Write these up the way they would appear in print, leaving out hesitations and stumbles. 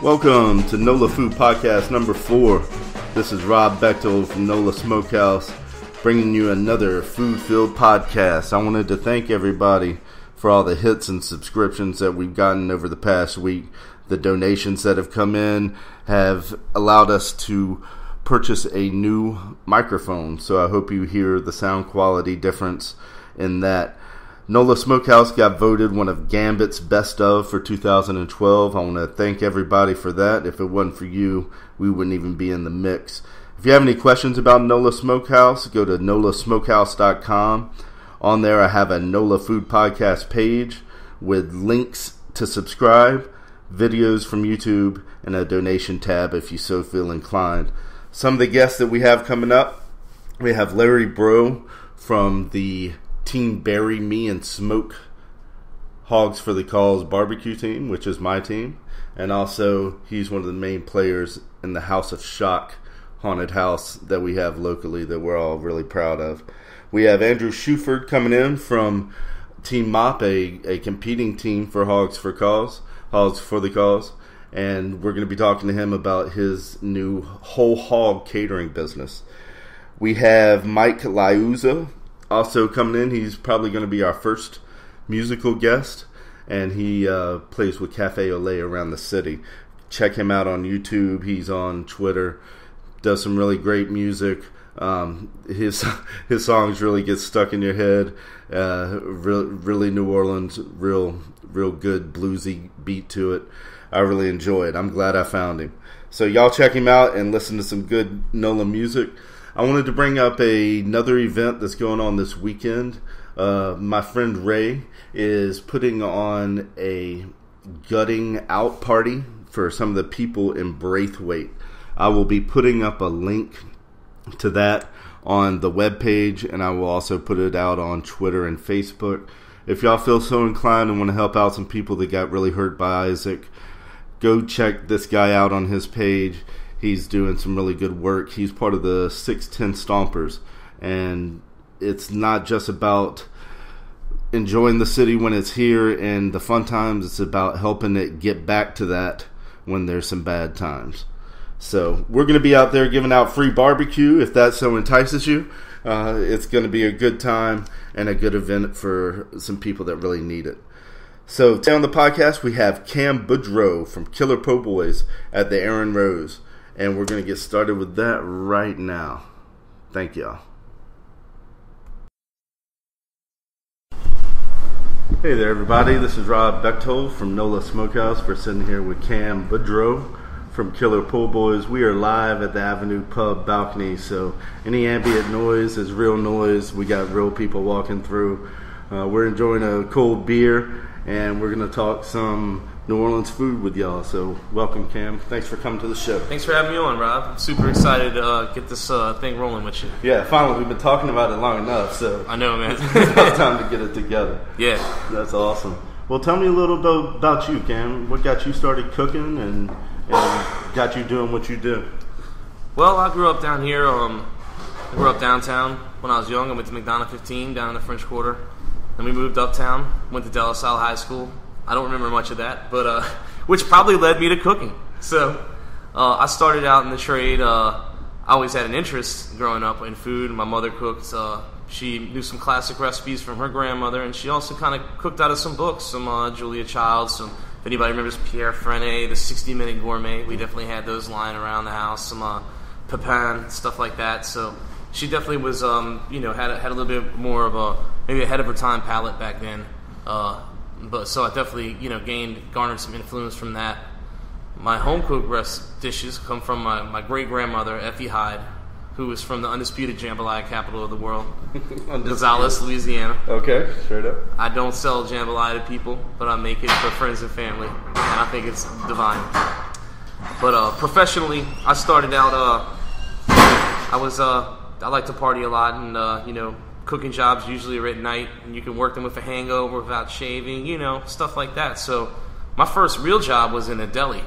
Welcome to NOLA Food Podcast number 4. This is Rob Bechtold from NOLA Smokehouse, bringing you another food-filled podcast. I wanted to thank everybody for all the hits and subscriptions that we've gotten over the past week. The donations that have come in have allowed us to purchase a new microphone, so I hope you hear the sound quality difference in that. NOLA Smokehouse got voted one of Gambit's best of for 2012. I want to thank everybody for that. If it wasn't for you, we wouldn't even be in the mix. If you have any questions about NOLA Smokehouse, go to nolasmokehouse.com. On there, I have a NOLA Food Podcast page with links to subscribe, videos from YouTube, and a donation tab if you so feel inclined. Some of the guests that we have coming up, we have Larry Bro from the Team Bury Me and Smoke Hogs for the Cause barbecue team, which is my team, and also he's one of the main players in the House of Shock haunted house that we have locally that we're all really proud of. We have Andrew Shuford coming in from Team Mop, a competing team for Hogs for the Cause, and we're going to be talking to him about his new whole hog catering business. We have Mike Liuzzo also coming in. He's probably going to be our first musical guest, and he plays with Cafe Olé around the city. Check him out on YouTube. He's on Twitter. Does some really great music. His songs really get stuck in your head. Really New Orleans, real good bluesy beat to it. I really enjoy it. I'm glad I found him. So y'all check him out and listen to some good NOLA music. I wanted to bring up another event that's going on this weekend. My friend Ray is putting on a gutting out party for some of the people in Braithwaite. I will be putting up a link to that on the webpage, and I will also put it out on Twitter and Facebook. If y'all feel so inclined and want to help out some people that got really hurt by Isaac, go check this guy out on his page. He's doing some really good work. He's part of the 610 Stompers, and it's not just about enjoying the city when it's here and the fun times. It's about helping it get back to that when there's some bad times. So we're going to be out there giving out free barbecue if that so entices you. It's going to be a good time and a good event for some people that really need it. So today on the podcast, we have Cam Boudreaux from Killer Po' Boys at the Aaron Rose. And we're going to get started with that right now. Thank y'all. Hey there, everybody. This is Rob Bechtold from NOLA Smokehouse. We're sitting here with Cam Boudreaux from Killer Po' Boys. We are live at the Avenue Pub balcony, so any ambient noise is real noise. We got real people walking through. We're enjoying a cold beer, and we're going to talk some New Orleans food with y'all. So welcome, Cam. Thanks for coming to the show. Thanks for having me on, Rob. I'm super excited to get this thing rolling with you. Yeah, finally. We've been talking about it long enough, so I know, man. It's about time to get it together. Yeah. That's awesome. Well, tell me a little bit about you, Cam. What got you started cooking and got you doing what you do? Well, I grew up down here. I grew up downtown when I was young. I went to McDonough 15 down in the French Quarter. Then we moved uptown, went to De La Salle High School. I don't remember much of that, but which probably led me to cooking. So I started out in the trade. I always had an interest growing up in food. My mother cooked. She knew some classic recipes from her grandmother, and she also kind of cooked out of some books, some Julia Child, some, if anybody remembers Pierre Frenet, the 60-Minute Gourmet, we definitely had those lying around the house, some Pepin, stuff like that. So she definitely was, had a little bit more of a, maybe ahead of her time palate back then. But so I definitely, garnered some influence from that. My home cooked dishes come from my great grandmother, Effie Hyde, who was from the undisputed jambalaya capital of the world, Gonzales, Louisiana. Okay, straight up. I don't sell jambalaya to people, but I make it for friends and family, and I think it's divine. But professionally, I started out. I like to party a lot, and cooking jobs usually are at night, and you can work them with a hangover without shaving, stuff like that. So my first real job was in a deli,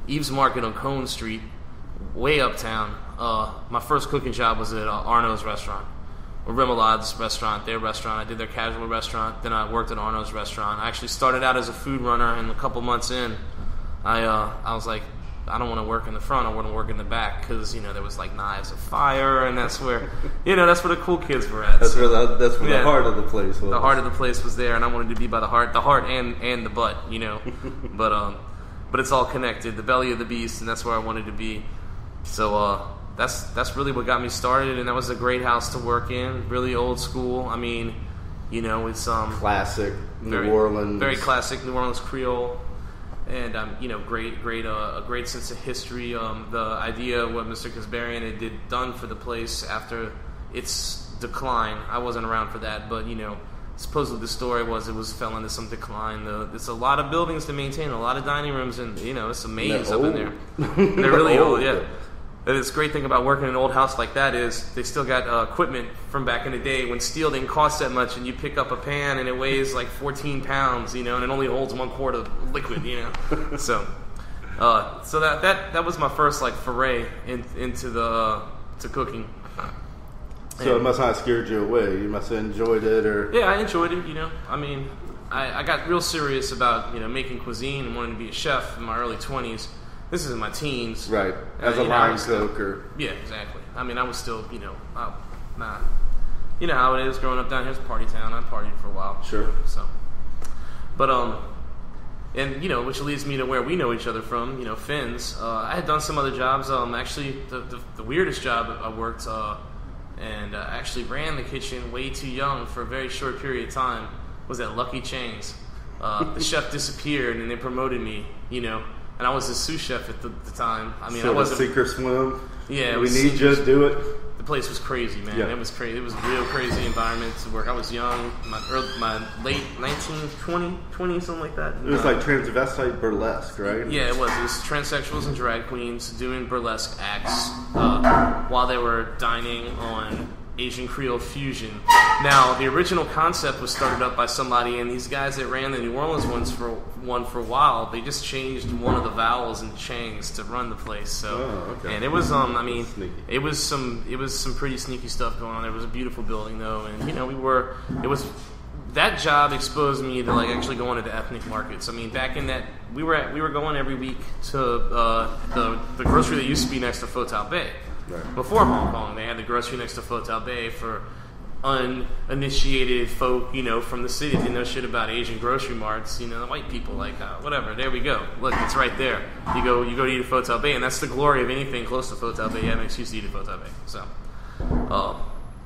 Eve's Market on Cone Street, way uptown. My first cooking job was at Arno's restaurant, or Remoulad's restaurant, their restaurant. I did their casual restaurant, then I worked at Arno's restaurant. I actually started out as a food runner, and a couple months in, I was like, I don't want to work in the front. I want to work in the back because there was like knives of fire, and that's where that's where the cool kids were at. That's where the heart of the place was. The heart of the place was there, and I wanted to be by the heart and the butt, but it's all connected. The belly of the beast, and that's where I wanted to be. So that's really what got me started, and that was a great house to work in. Really old school. I mean, it's classic New Orleans, very classic New Orleans Creole. And a great sense of history. The idea of what Mr. Kasbarian had done for the place after its decline. I wasn't around for that, but supposedly the story was it fell into some decline. It's a lot of buildings to maintain, a lot of dining rooms, and it's a maze up in there. They're really old, yeah. And this great thing about working in an old house like that is they still got equipment from back in the day when steel didn't cost that much, and you pick up a pan and it weighs like 14 pounds, and it only holds 1 quart of liquid, So that was my first like foray into to cooking. So it must not have scared you away. You must have enjoyed it, or yeah, I enjoyed it. I mean, I got real serious about making cuisine and wanting to be a chef in my early 20s. This is in my teens. Right. As a line cook or... Yeah, exactly. I mean, I was still, you know how it is growing up down here. It's a party town. I partied for a while. Sure. So, but, and, which leads me to where we know each other from, Finn's. I had done some other jobs. Actually, the weirdest job I worked, and actually ran the kitchen way too young for a very short period of time, was at Lucky Chang's. The chef disappeared, and they promoted me, and I was a sous chef at the time. I mean, so I wasn't. Sink or swim. Yeah, we need just do it. The place was crazy, man. Yeah. It was crazy. It was a real crazy environment to work. I was young, my late 19, 20, something like that. It was like transvestite burlesque, right? Yeah, it was. It was transsexuals and drag queens doing burlesque acts while they were dining on Asian Creole fusion. Now, the original concept was started up by somebody, and these guys that ran the New Orleans one for a while, they just changed one of the vowels in Chang's to run the place. So, okay. And it was, it was some pretty sneaky stuff going on. There was a beautiful building though, and that job exposed me to like actually going into ethnic markets. I mean, back in that we were going every week to the grocery that used to be next to Fotal Bay. Right. Before Hong Kong, they had the grocery next to Fotal Bay for uninitiated folk, from the city that didn't know shit about Asian grocery marts. The white people, like, whatever. There we go. Look, it's right there. You go to eat at Fotal Bay, and that's the glory of anything close to Fotal Bay. You have an excuse to eat at Fotal Bay. So,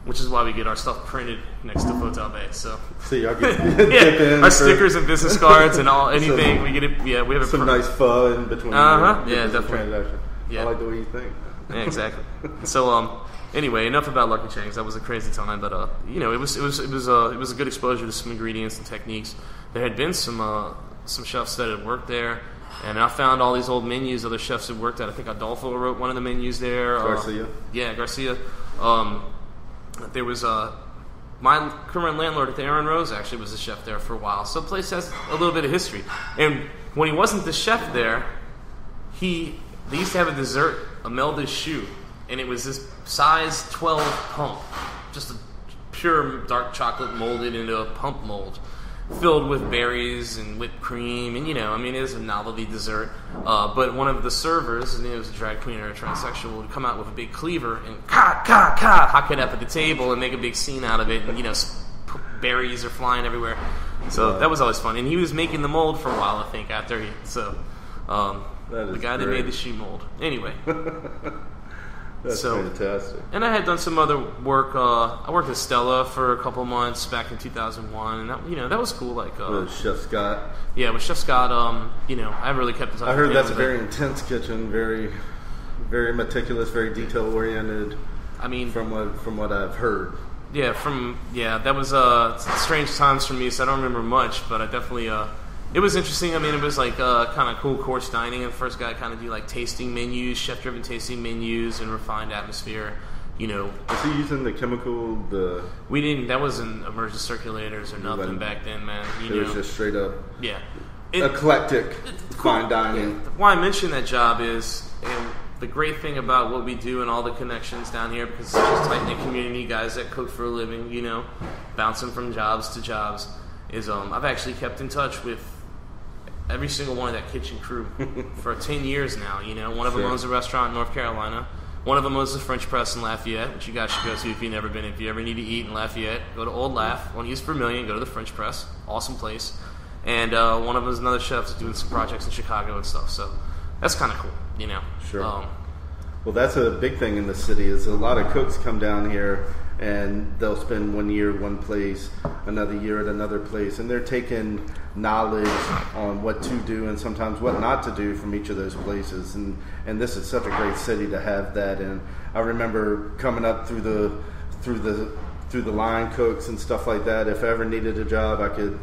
which is why we get our stuff printed next to Fotal Bay. So y'all get our stickers and business cards and anything we get it. Yeah, we have some nice fun in between. Yeah, definitely. Yeah. I like the way you think. Yeah, exactly. So, anyway, enough about Lucky Chang's. That was a crazy time, but it was a good exposure to some ingredients and techniques. There had been some chefs that had worked there, and I found all these old menus other chefs had worked at. I think Adolfo wrote one of the menus there. Garcia. Garcia. There was my current landlord at the Aaron Rose actually was a chef there for a while. So the place has a little bit of history. And when he wasn't the chef there, they used to have a dessert, a Melda's shoe, and it was this size 12 pump, just a pure dark chocolate molded into a pump mold, filled with berries and whipped cream, and it was a novelty dessert. But one of the servers, and it was a drag queen or a transsexual, would come out with a big cleaver and hock it up at the table and make a big scene out of it, and berries are flying everywhere. So that was always fun. And he was making the mold for a while, I think, after the guy that made the shoe mold. Anyway. That's fantastic. And I had done some other work. I worked at Stella for a couple months back in 2001, and that was cool. Like with Chef Scott. Yeah, with Chef Scott. I haven't really kept in touch. I heard that's a very intense kitchen, very, very meticulous, very detail oriented. I mean, from what I've heard. Yeah, that was strange times for me, so I don't remember much, but I definitely. It was interesting. I mean, it was like kind of cool course dining. And the first guy kind of do like tasting menus, chef-driven tasting menus, and refined atmosphere. Was he using the chemical? We didn't. That wasn't emergent circulators or nothing back then, man. It was just straight up. Yeah. Eclectic fine dining. Yeah. Why I mention that job is, and the great thing about what we do and all the connections down here, because it's such a tight-knit community, guys that cook for a living, bouncing from jobs to jobs, is I've actually kept in touch with every single one of that kitchen crew for 10 years now. You know, one of them owns a restaurant in North Carolina. One of them owns the French Press in Lafayette, which you guys should go to if you've never been. If you ever need to eat in Lafayette, go to Old Laf. Want to use Vermilion, go to the French Press. Awesome place. And one of them is another chef that's doing some projects in Chicago and stuff. So that's kind of cool, you know. Sure. Well, that's a big thing in the city is a lot of cooks come down here and they'll spend 1 year one place, another year at another place, and they're taking knowledge on what to do and sometimes what not to do from each of those places. And this is such a great city to have that. And I remember coming up through the line cooks and stuff like that. If I ever needed a job, I could.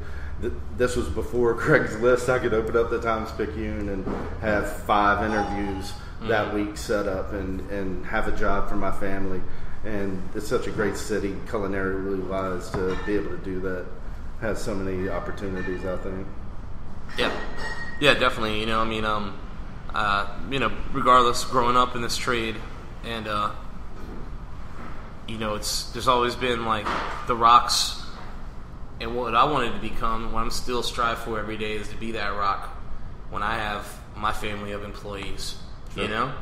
This was before Craigslist. I could open up the Times-Picayune and have 5 interviews that week set up and have a job for my family. And it's such a great city, culinarily wise, to be able to do that. Has so many opportunities, I think. Yeah, definitely. You know, I mean, you know, regardless, growing up in this trade, and you know, there's always been like the rocks, and what I wanted to become, what I'm still strive for every day, is to be that rock when I have my family of employees. Sure. You know,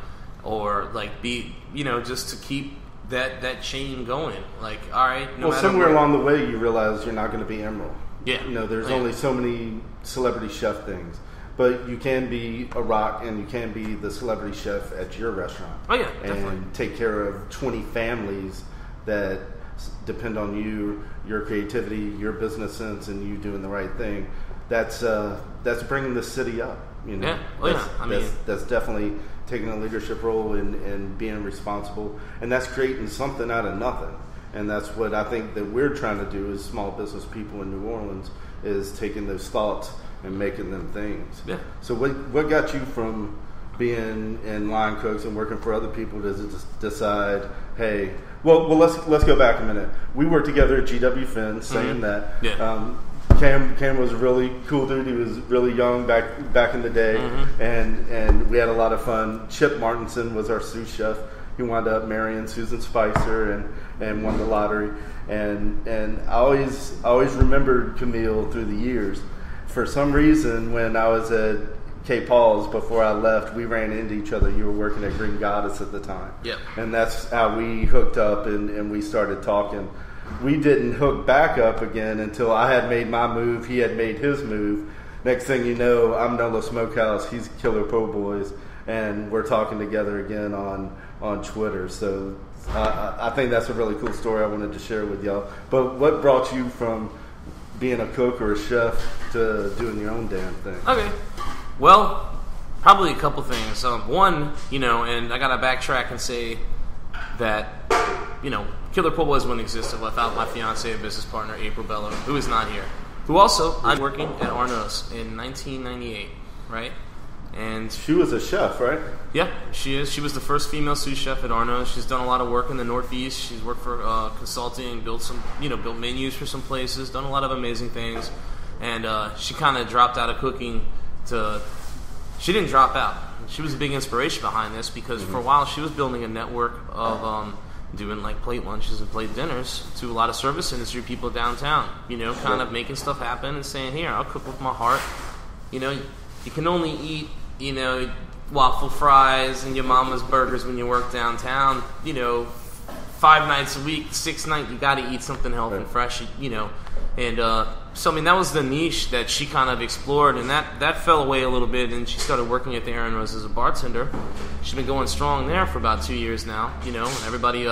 or like be, you know, just to keep that chain going. Like, all right, no matter somewhere along the way you realize you're not going to be Emerald. Yeah. You know, there's only so many celebrity chef things. But you can be a rock and you can be the celebrity chef at your restaurant. Oh yeah, definitely. And take care of 20 families that depend on you, your creativity, your business sense, and you doing the right thing. That's bringing the city up. You know? Yeah. I mean, that's definitely taking a leadership role and being responsible, and that's creating something out of nothing. And that's what I think that we're trying to do as small business people in New Orleans, is taking those thoughts and making them things. Yeah. So what got you from being in line cooks and working for other people to just decide, hey, well let's go back a minute. We worked together at GW Finn, saying that. Yeah. Cam was a really cool dude. He was really young back in the day, and we had a lot of fun. Chip Martinson was our sous chef. He wound up marrying Susan Spicer and won the lottery. And I always remembered Camille through the years. For some reason, when I was at K. Paul's before I left, we ran into each other. You were working at Green Goddess at the time. Yep. And that's how we hooked up and we started talking. We didn't hook back up again until I had made my move. He had made his move. Next thing you know, I'm NOLA Smokehouse. He's Killer Po' Boys. And we're talking together again on Twitter. So I think that's a really cool story I wanted to share with y'all. But what brought you from being a cook or a chef to doing your own damn thing? Okay. Well, probably a couple things. One, you know, and I got to backtrack and say that, you know, Killer Po' Boys wouldn't exist without my fiance and business partner, April Bello, who is not here. Who also, I'm working at Arnaud's in 1998, right? And she was a chef, right? Yeah, she is. She was the first female sous chef at Arnaud's. She's done a lot of work in the Northeast. She's worked for consulting, built menus for some places, done a lot of amazing things. And she kind of dropped out of cooking she didn't drop out. She was a big inspiration behind this because for a while she was building a network of doing like plate lunches and plate dinners to a lot of service industry people downtown, you know, kind of making stuff happen and saying, here, I'll cook with my heart. You know, you can only eat, you know, waffle fries and your mama's burgers when you work downtown, you know, 5 nights a week, 6 nights, you got to eat something healthy and fresh, you know. And so, I mean, that was the niche that she kind of explored, and that fell away a little bit, and she started working at the Aaron Rose as a bartender. She's been going strong there for about 2 years now, you know, and everybody,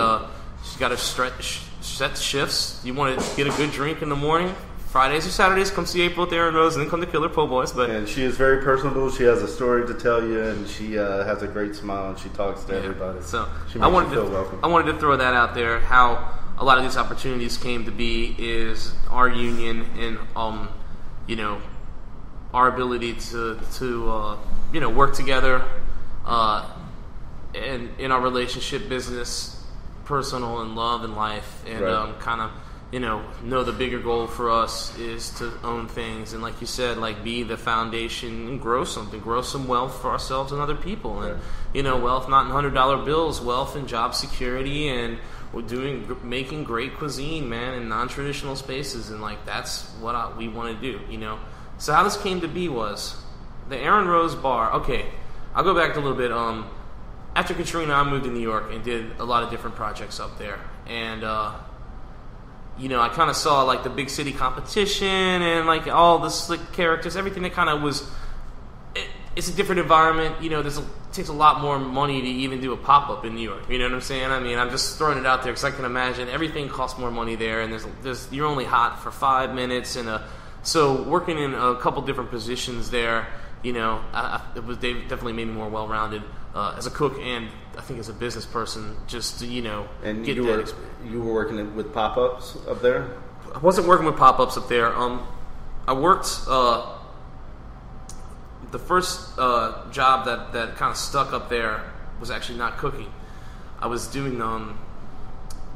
she's got to set shifts. You want to get a good drink in the morning, Fridays or Saturdays, come see April at the Aaron Rose, and then come to Killer Po' Boys. And she is very personable. She has a story to tell you, and she has a great smile, and she talks to everybody. So she makes you feel welcome. I wanted to throw that out there, how a lot of these opportunities came to be is our union and, you know, our ability to you know, work together and in our relationship, business, personal, and love and life, and kind of, you know the bigger goal for us is to own things and, like you said, like be the foundation and grow some wealth for ourselves and other people, and you know, wealth not in $100 bills, wealth in job security, and we're making great cuisine, man, in non-traditional spaces, and like that's what we want to do, you know. So how this came to be was The Aaron Rose Bar. Okay, I'll go back a little bit. After Katrina, I moved to New York and did a lot of different projects up there. And, I kind of saw, like, the big city competition and, like, all the slick characters, everything that kind of was... It's a different environment. It takes a lot more money to even do a pop-up in New York. You know what I'm saying? I mean, I'm just throwing it out there because I can imagine everything costs more money there, and you're only hot for 5 minutes. And so working in a couple different positions there, they definitely made me more well-rounded as a cook and I think as a business person. Just to, and get you were working with pop-ups up there? I wasn't working with pop-ups up there. I worked. The first job that kind of stuck up there was actually not cooking. I was doing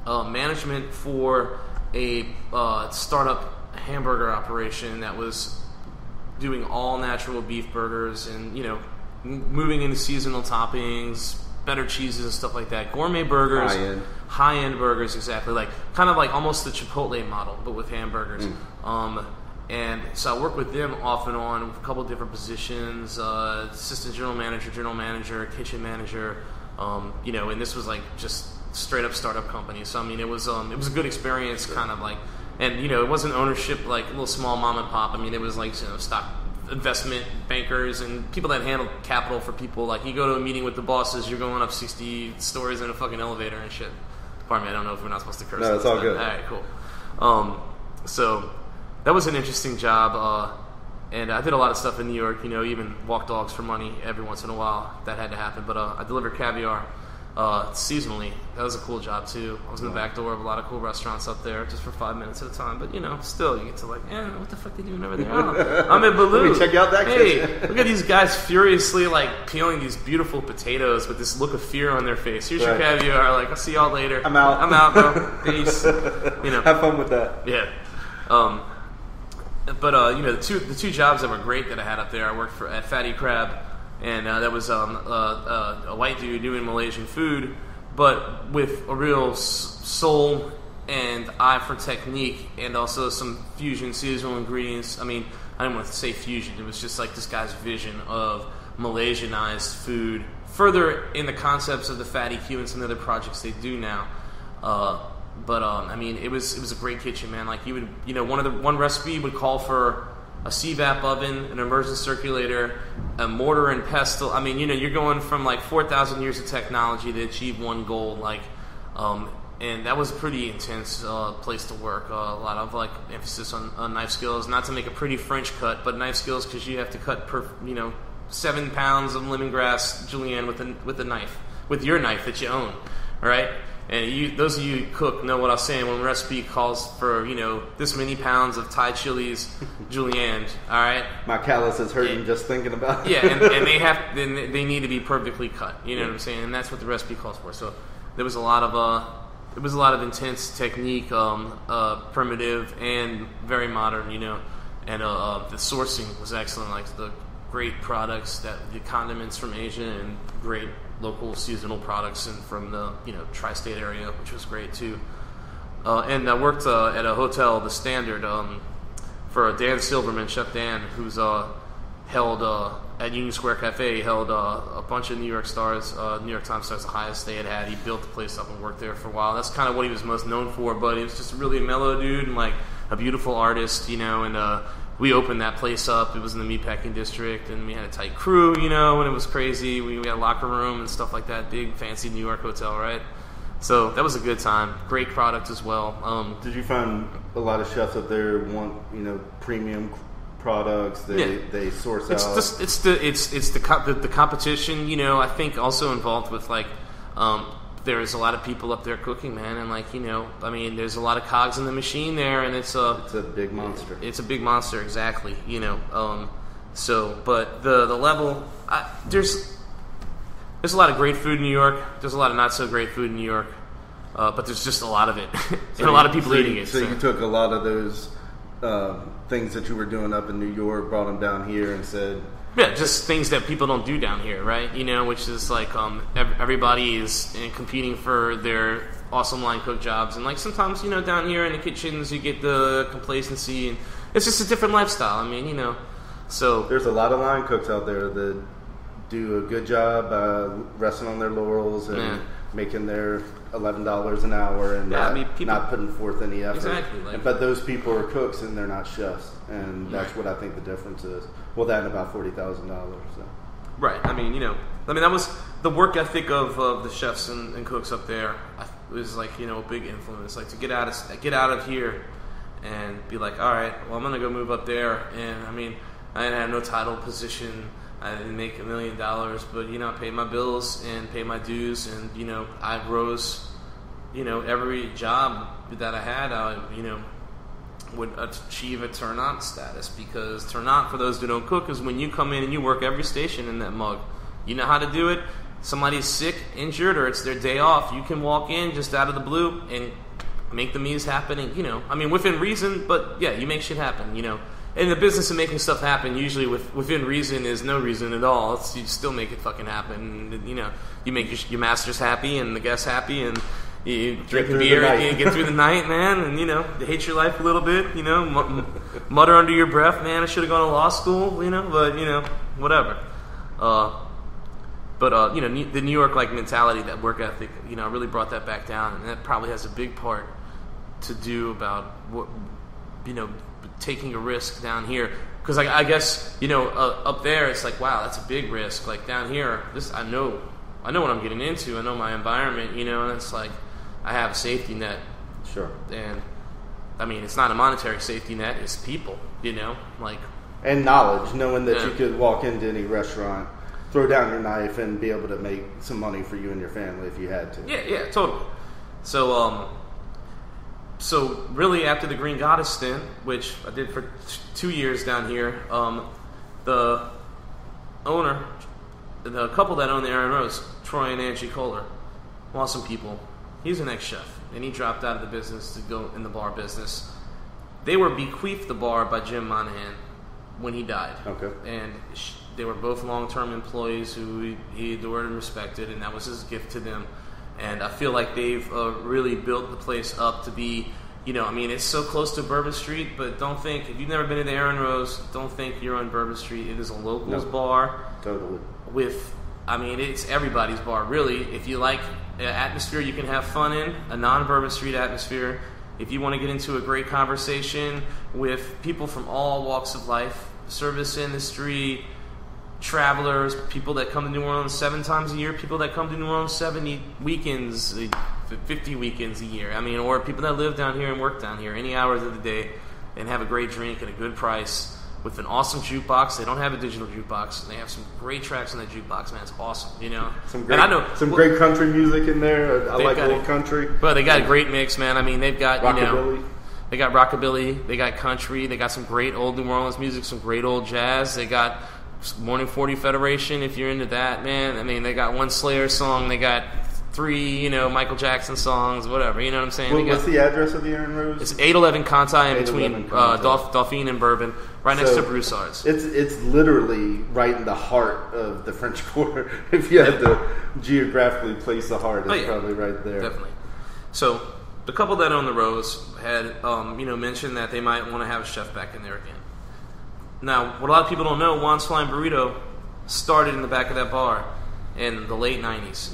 management for a startup hamburger operation that was doing all natural beef burgers and, moving into seasonal toppings, better cheeses and stuff like that. Gourmet burgers. High-end burgers, exactly. Kind of like almost the Chipotle model, but with hamburgers. And so I worked with them off and on with a couple of different positions, assistant general manager, kitchen manager, and this was like just straight up startup company. So I mean, it was a good experience, kind of like, and it wasn't ownership like a little small mom and pop. I mean, it was like stock investment bankers and people that handled capital for people. Like you go to a meeting with the bosses, you're going up 60 stories in a fucking elevator and shit. Pardon me, I don't know if we're not supposed to curse. No, it's all good. All right, cool. So. That was an interesting job, and I did a lot of stuff in New York, even walk dogs for money every once in a while. That had to happen, but I delivered caviar seasonally. That was a cool job, too. I was in the back door of a lot of cool restaurants up there just for 5 minutes at a time, but, still, you get to what the fuck they doing over there? Oh, I'm at Baloo. Let me check out that kitchen. Look at these guys furiously, peeling these beautiful potatoes with this look of fear on their face. Here's your caviar. I'll see y'all later. I'm out, bro. Peace. Have fun with that. Yeah. But the two jobs that were great that I had up there, I worked at Fatty Crab, and that was a white dude doing Malaysian food, but with a real soul and eye for technique, and also some fusion seasonal ingredients. I mean, I didn't want to say fusion; it was just like this guy's vision of Malaysianized food, further in the concepts of the Fatty Q and some of the other projects they do now. But I mean, it was a great kitchen, man. Like you would, one recipe would call for a CVAP oven, an immersion circulator, a mortar and pestle. I mean, you're going from 4,000 years of technology to achieve one goal. And that was a pretty intense place to work. A lot of emphasis on knife skills, not to make a pretty French cut, but knife skills because you have to cut 7 pounds of lemongrass julienne with a knife, with your knife that you own, right? And those of you who cook know what I'm saying when a recipe calls for, this many pounds of Thai chilies julienne, all right? My callus is hurting just thinking about it. Yeah, and they need to be perfectly cut, you know what I'm saying? And that's what the recipe calls for. So there was a lot of intense technique, primitive and very modern, and the sourcing was excellent, like the great products, the condiments from Asia and great local seasonal products and from the tri-state area, which was great too. And I worked at a hotel, the Standard, for Dan Silverman, Chef Dan, who's held at Union Square Cafe, held a bunch of New York stars, New York Times stars, the highest they had. He built the place up and worked there for a while. That's kind of what he was most known for, but he was just really a mellow dude and a beautiful artist, and we opened that place up. It was in the Meatpacking District, and we had a tight crew, and it was crazy. We had a locker room and stuff like that. Big, fancy New York hotel, right? So that was a good time. Great product as well. Did you find a lot of chefs up there want, premium products? They source out. It's the competition. I think also involved with there's a lot of people up there cooking, man, and there's a lot of cogs in the machine there, and it's a big monster. It's a big monster, exactly. So, but the level, there's a lot of great food in New York. There's a lot of not so great food in New York, but there's just a lot of it, and a lot of people eating it. So you took a lot of those things that you were doing up in New York, brought them down here, and said. Yeah, just things that people don't do down here, right? Which is everybody is competing for their awesome line cook jobs, and sometimes down here in the kitchens you get the complacency, and it's just a different lifestyle. I mean, So there's a lot of line cooks out there that do a good job resting on their laurels and making their $11 an hour and not putting forth any effort. Exactly. But those people are cooks and they're not chefs, and that's what I think the difference is. Well, that and about $40,000. So. Right. I mean, that was the work ethic of the chefs and cooks up there. Was like, a big influence. Like to get out of here and be like, all right, well, I'm gonna go move up there. And I mean, I didn't have no title position. I didn't make $1 million, but I paid my bills and paid my dues, and I rose. Every job that I had, I would achieve a turn-on status, because turn-on, for those who don't cook, is when you come in and you work every station in that mug. You know how to do it. Somebody's sick, injured, or it's their day off. You can walk in just out of the blue and make the meals happen. And within reason, but yeah, you make shit happen. In the business of making stuff happen, usually within reason is no reason at all. You still make it fucking happen. You make your masters happy and the guests happy, and you drink a beer and you get through the night, man. And you hate your life a little bit. Mutter under your breath, man. I should have gone to law school. But whatever. But the New York mentality, that work ethic, really brought that back down, and that probably has a big part to do about what taking a risk down here. Because I guess up there it's like, wow, that's a big risk. Like down here, I know what I'm getting into. I know my environment, and it's like I have a safety net. Sure. And I mean, it's not a monetary safety net; it's people, and knowledge, knowing that you could walk into any restaurant, throw down your knife, and be able to make some money for you and your family if you had to. Yeah, totally. So really, after the Green Goddess stint, which I did for 2 years down here, the owner, the couple that own the Aaron Rose, Troy and Angie Kohler, awesome people. He's an ex-chef, and he dropped out of the business to go in the bar business. They were bequeathed the bar by Jim Monahan when he died. Okay. And they were both long-term employees who he adored and respected, and that was his gift to them. And I feel like they've really built the place up to be, it's so close to Bourbon Street, but don't think, if you've never been to the Aaron Rose, don't think you're on Bourbon Street. It is a locals bar. Totally. It's everybody's bar, really. If you like atmosphere you can have fun in, a non-Bourbon Street atmosphere, if you want to get into a great conversation with people from all walks of life, service industry, travelers, people that come to New Orleans 7 times a year, people that come to New Orleans 70 weekends, 50 weekends a year. Or people that live down here and work down here any hours of the day and have a great drink at a good price with an awesome jukebox. They don't have a digital jukebox. They have some great tracks on that jukebox, man. It's awesome, Some great country music in there. I like old country. But they got a great mix, man. They've got, rockabilly. They got rockabilly. They got country. They got some great old New Orleans music, some great old jazz. They got Morning 40 Federation, if you're into that, man. They got one Slayer song. They got 3, Michael Jackson songs, whatever. You know what I'm saying? What's the address of the Aaron Rose? It's 811 Conti in between Dauphine and Bourbon, right next to Broussard's. It's literally right in the heart of the French Quarter. If you had to geographically place the heart, it's probably right there. Definitely. So the couple that own the Rose had, mentioned that they might want to have a chef back in there again. Now, what a lot of people don't know, Juan's Flying Burrito started in the back of that bar in the late 90s.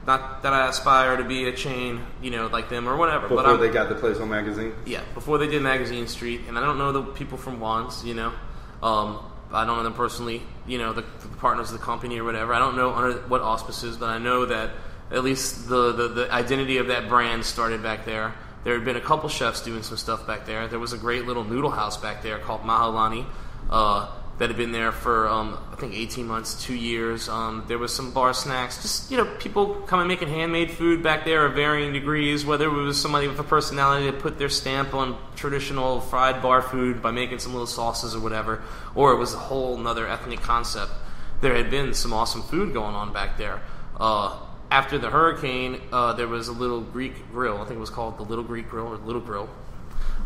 Not that I aspire to be a chain, like them or whatever. Before they got the place on Magazine? Yeah, before they did Magazine Street. And I don't know the people from Juan's, I don't know them personally, the partners of the company or whatever. I don't know under what auspices, but I know that at least the identity of that brand started back there. There had been a couple chefs doing some stuff back there. There was a great little noodle house back there called Mahalani that had been there for, I think, 18 months, 2 years. There was some bar snacks. Just, people coming making handmade food back there of varying degrees, whether it was somebody with a personality that put their stamp on traditional fried bar food by making some little sauces or whatever, or it was a whole nother ethnic concept. There had been some awesome food going on back there. After the hurricane, there was a little Greek grill. I think it was called the Little Greek Grill or Little Grill.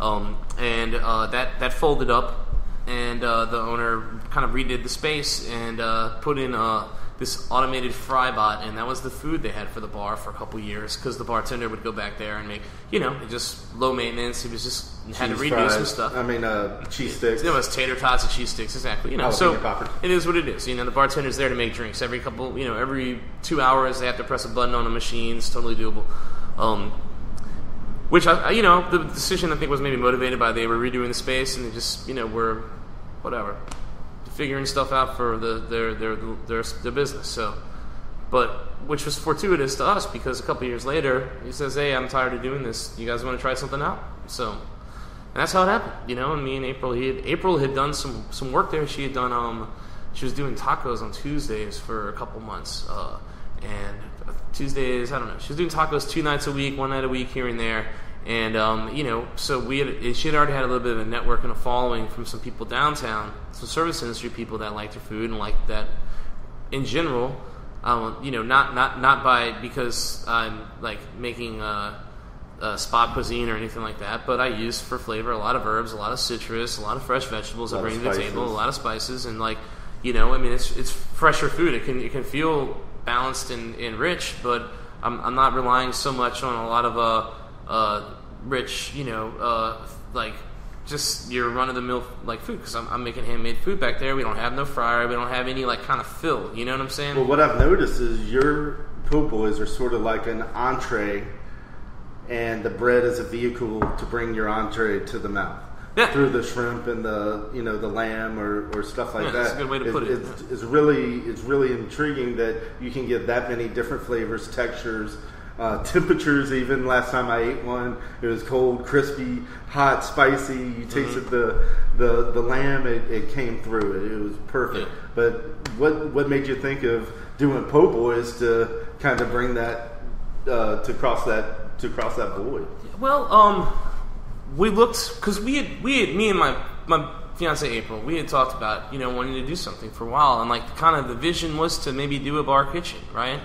And that folded up, and the owner kind of redid the space and put in this automated fry bot, and that was the food they had for the bar for a couple years because the bartender would go back there and make, just low maintenance. He was just had to redo some stuff. Cheese sticks. It was tater tots and cheese sticks, exactly. So it is what it is. The bartender's there to make drinks every 2 hours. They have to press a button on a machine. It's totally doable. Which the decision I think was maybe motivated by they were redoing the space and they just were whatever figuring stuff out for their business. So, but which was fortuitous to us because a couple years later he says, "Hey, I'm tired of doing this. You guys want to try something out?" So, and that's how it happened. And me and April had done some work there. She had done she was doing tacos on Tuesdays for a couple months. And Tuesdays, I don't know. She was doing tacos 2 nights a week, 1 night a week here and there. And, so she had already had a little bit of a network and a following from some people downtown, some service industry people that liked her food and liked that in general. Not because I'm like making spot cuisine or anything like that, but I use for flavor a lot of herbs, a lot of citrus, a lot of fresh vegetables I bring to the table, a lot of spices, and it's fresher food. It can feel balanced and rich, but I'm not relying so much on a lot of rich, just your run-of-the-mill food because I'm making handmade food back there. We don't have no fryer. We don't have any kind of fill. You know what I'm saying? Well, what I've noticed is your po' boys are sort of like an entree, and the bread is a vehicle to bring your entree to the mouth. Yeah. Through the shrimp and the the lamb or stuff like that. That's a good way to put it. It's really intriguing that you can get that many different flavors, textures, temperatures. Even last time I ate one, it was cold, crispy, hot, spicy. You tasted the lamb. It came through. It was perfect. Yeah. But what made you think of doing po' boys to kind of bring that to cross that void? Well, we looked because we had me and my fiance April. We had talked about wanting to do something for a while, and kind of the vision was to maybe do a bar kitchen, right? And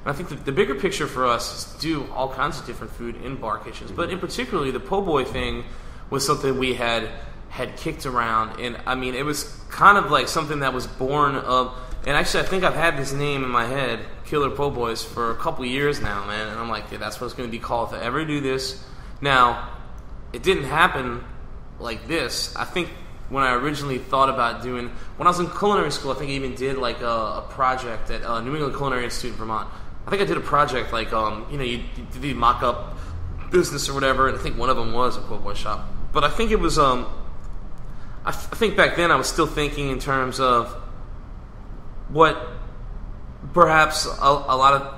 I think the bigger picture for us is to do all kinds of different food in bar kitchens, but in particularly the po' boy thing was something we had kicked around, and it was kind of like something that was born of. And actually, I think I've had this name in my head, Killer Po' Boys, for a couple years now, man. And I'm like, yeah, that's what it's going to be called if I ever do this. Now, it didn't happen like this. I think when I originally thought about when I was in culinary school, I think I even did a project at New England Culinary Institute in Vermont. I think I did a project you did the mock-up business or whatever, and I think one of them was a po' boy shop. But I think it was, I think back then I was still thinking in terms of what perhaps the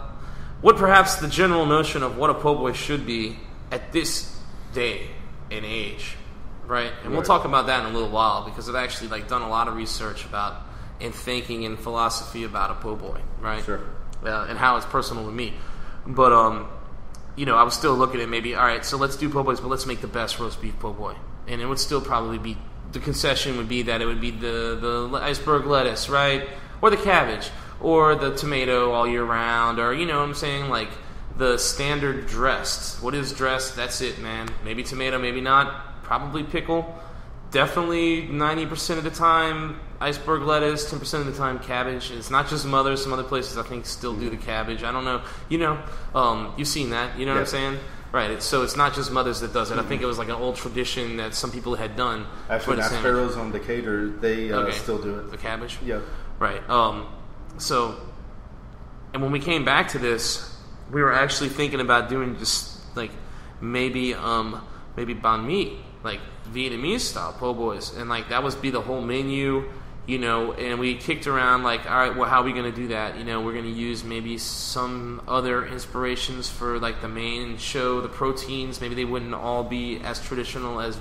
general notion of what a po' boy should be at this day and age, right? And we'll talk about that in a little while because I've actually done a lot of research about and thinking and philosophy about a po' boy, right? Sure. And how it's personal to me. But I was still looking at maybe, all right, so let's do po' boys, but let's make the best roast beef po' boy, and it would still probably be the concession would be that it would be the iceberg lettuce, right? Or the cabbage, or the tomato all year round, or what I'm saying, the standard dressed. What is dressed? That's it, man. Maybe tomato, maybe not. Probably pickle. Definitely 90% of the time iceberg lettuce, 10% of the time cabbage. It's not just Mother's. Some other places I think still do the cabbage. I don't know. You've seen that. You know what I'm saying? Right. So it's not just Mother's that does it. I think it was an old tradition that some people had done. Actually, Sparrows on Decatur, they still do it. The cabbage? Yeah. Right. And when we came back to this, we were actually thinking about doing just maybe banh mi, Vietnamese style po' boys, and that was be the whole menu, and we kicked around all right, well, how are we going to do that? We're going to use maybe some other inspirations for the main show, the proteins. Maybe they wouldn't all be as traditional as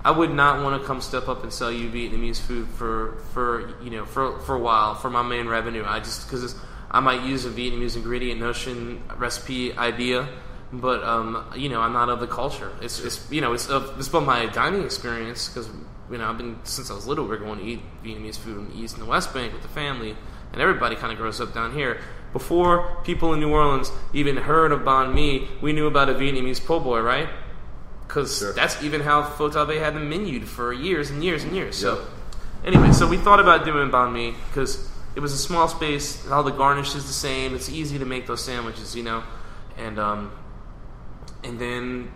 I would not want to come step up and sell you Vietnamese food for a while for my main revenue. Because I might use a Vietnamese ingredient notion recipe idea, but I'm not of the culture. It's been my dining experience because I've been since I was little. We're going to eat Vietnamese food in the East and the West Bank with the family, and everybody kind of grows up down here. Before people in New Orleans even heard of banh mi, we knew about a Vietnamese po' boy, right? Because that's even how Pho Ta Bay had them menued for years and years and years. So, anyway, so we thought about doing banh mi because it was a small space. All the garnish is the same. It's easy to make those sandwiches, you know. And then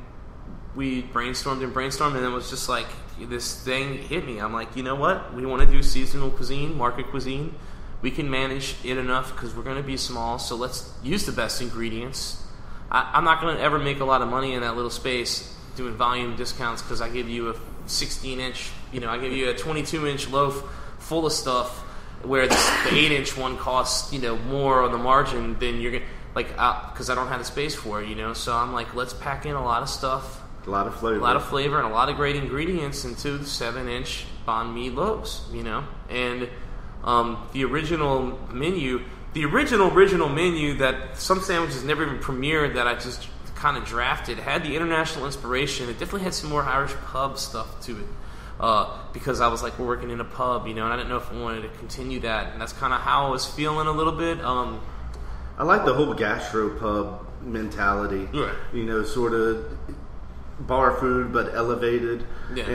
we brainstormed, and then it was just like this thing hit me. I'm like, you know what? We want to do seasonal cuisine, market cuisine. We can manage it enough because we're going to be small, so let's use the best ingredients. I'm not going to ever make a lot of money in that little space doing volume discounts because I give you a 16-inch, you know, I give you a 22-inch loaf full of stuff where the 8-inch one costs, you know, more on the margin than you're going to, like, because I don't have the space for it, you know. So I'm like, let's pack in a lot of stuff. A lot of flavor. A lot of flavor and a lot of great ingredients into 7-inch banh mi loaves, you know. And the original menu that some sandwiches never even premiered that I just kind of drafted had the international inspiration. It definitely had some more Irish pub stuff to it because I was like, we're working in a pub, you know, and I didn't know if I wanted to continue that. And that's kind of how I was feeling a little bit. I like the whole gastropub mentality. Yeah. You know, sort of bar food but elevated. Yeah.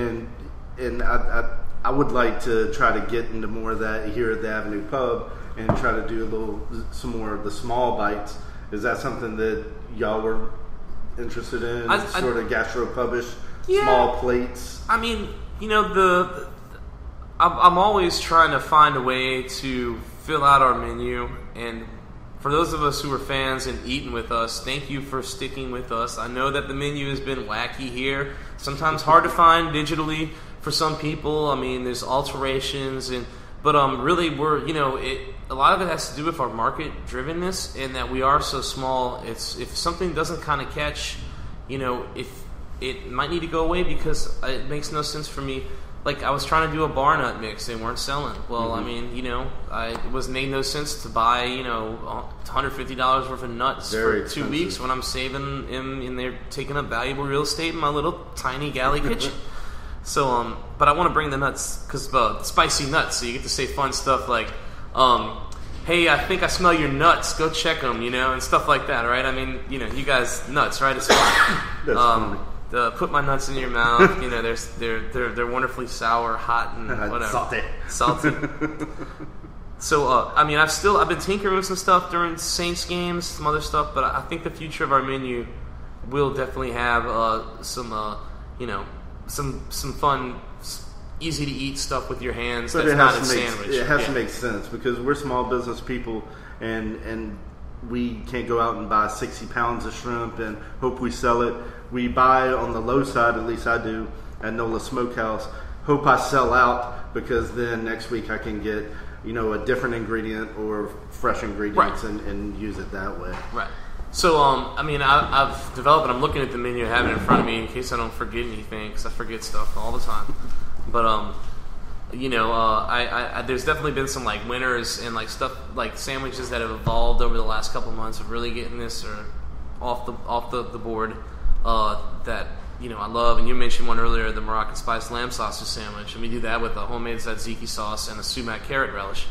And I would like to try to get into more of that here at the Avenue Pub and try to do some more of the small bites. Is that something that y'all were interested in? Sort of gastropub-ish, yeah. Small plates? I mean, you know, I'm always trying to find a way to fill out our menu, and for those of us who are fans and eating with us, thank you for sticking with us. I know that the menu has been wacky here, sometimes hard to find digitally for some people. I mean, there's alterations, but really we're, you know, a lot of it has to do with our market drivenness and that we are so small. If something doesn't kind of catch, you know, if it might need to go away because it makes no sense for me. Like, I was trying to do a bar nut mix. They weren't selling. Well, I mean, you know, it made no sense to buy, you know, $150 worth of nuts for 2 weeks when I'm saving them and they're taking up valuable real estate in my little tiny galley kitchen. So, but I want to bring the nuts because spicy nuts, so you get to say fun stuff like, hey, I think I smell your nuts. Go check them, you know, and stuff like that, right? I mean, you know, you guys nuts, right? It's fun. That's funny. Put my nuts in your mouth. You know, they're wonderfully sour, hot, and whatever. Salty. So, I mean, I've been tinkering with some stuff during Saints games, some other stuff, but I think the future of our menu will definitely have some, you know, some fun, easy to eat stuff with your hands. But that's not a sandwich. It has to make sense because we're small business people, and we can't go out and buy 60 pounds of shrimp and hope we sell it. We buy on the low side, at least I do, at NOLA Smokehouse. Hope I sell out because then next week I can get, you know, a different ingredient or fresh ingredients and use it that way. Right. So, I mean, I've developed it. I'm looking at the menu, I have it in front of me in case I don't forget anything because I forget stuff all the time. But, you know, there's definitely been some like winners and like stuff like sandwiches that have evolved over the last couple months of really getting this or off the board that, you know, I love. And you mentioned one earlier, the Moroccan spiced lamb sausage sandwich, and we do that with a homemade tzatziki sauce and a sumac carrot relish.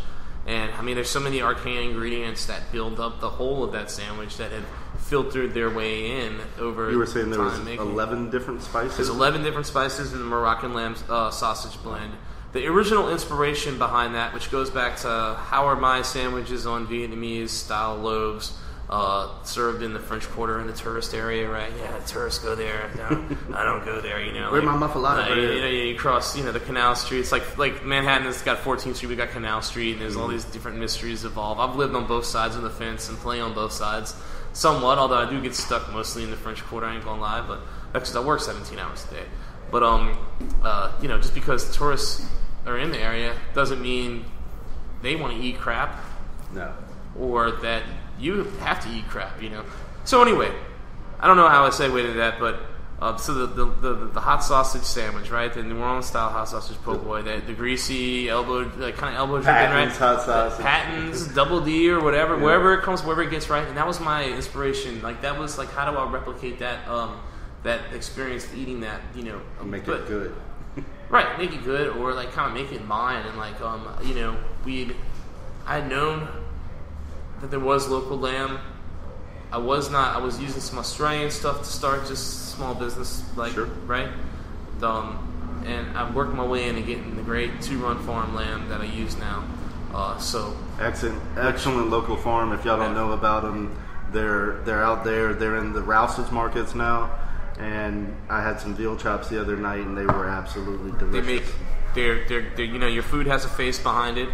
And I mean, there's so many arcane ingredients that build up the whole of that sandwich that have filtered their way in over. You were saying there was making 11 different spices? There's 11 different spices in the Moroccan lamb sausage blend. The original inspiration behind that, which goes back to how are my sandwiches on Vietnamese style loaves served in the French Quarter in the tourist area, right? Yeah, tourists go there. No, I don't go there, you know. Where's my muffalata? You know, you cross, you know, the Canal Street. It's like Manhattan's got 14th Street, we got Canal Street, and there's all these different mysteries evolve. I've lived on both sides of the fence and play on both sides somewhat, although I do get stuck mostly in the French Quarter, I ain't gonna lie, but because I work 17 hours a day. But, you know, just because tourists are in the area doesn't mean they want to eat crap. No. Or that you have to eat crap, you know. So anyway, I don't know how I segued into that, but so the hot sausage sandwich, right? The New Orleans style hot sausage po' boy, the greasy elbow, like kind of elbow dripping, right? Hot sausage. Patton's, Double D or whatever, wherever it comes, wherever it gets, right? And that was my inspiration. Like that was like, how do I replicate that that experience of eating that, you know? Make it good. Right, make it good, or like kind of make it mine, and like you know, I had known that there was local lamb. I was using some Australian stuff to start just small business, like right, and I'm working my way into getting the great 2 Run Farm lamb that I use now, So excellent local farm. If y'all don't know about them, they're out there. They're in the Rouse's markets now, and I had some veal chops the other night, and they were absolutely delicious. They're your food has a face behind it.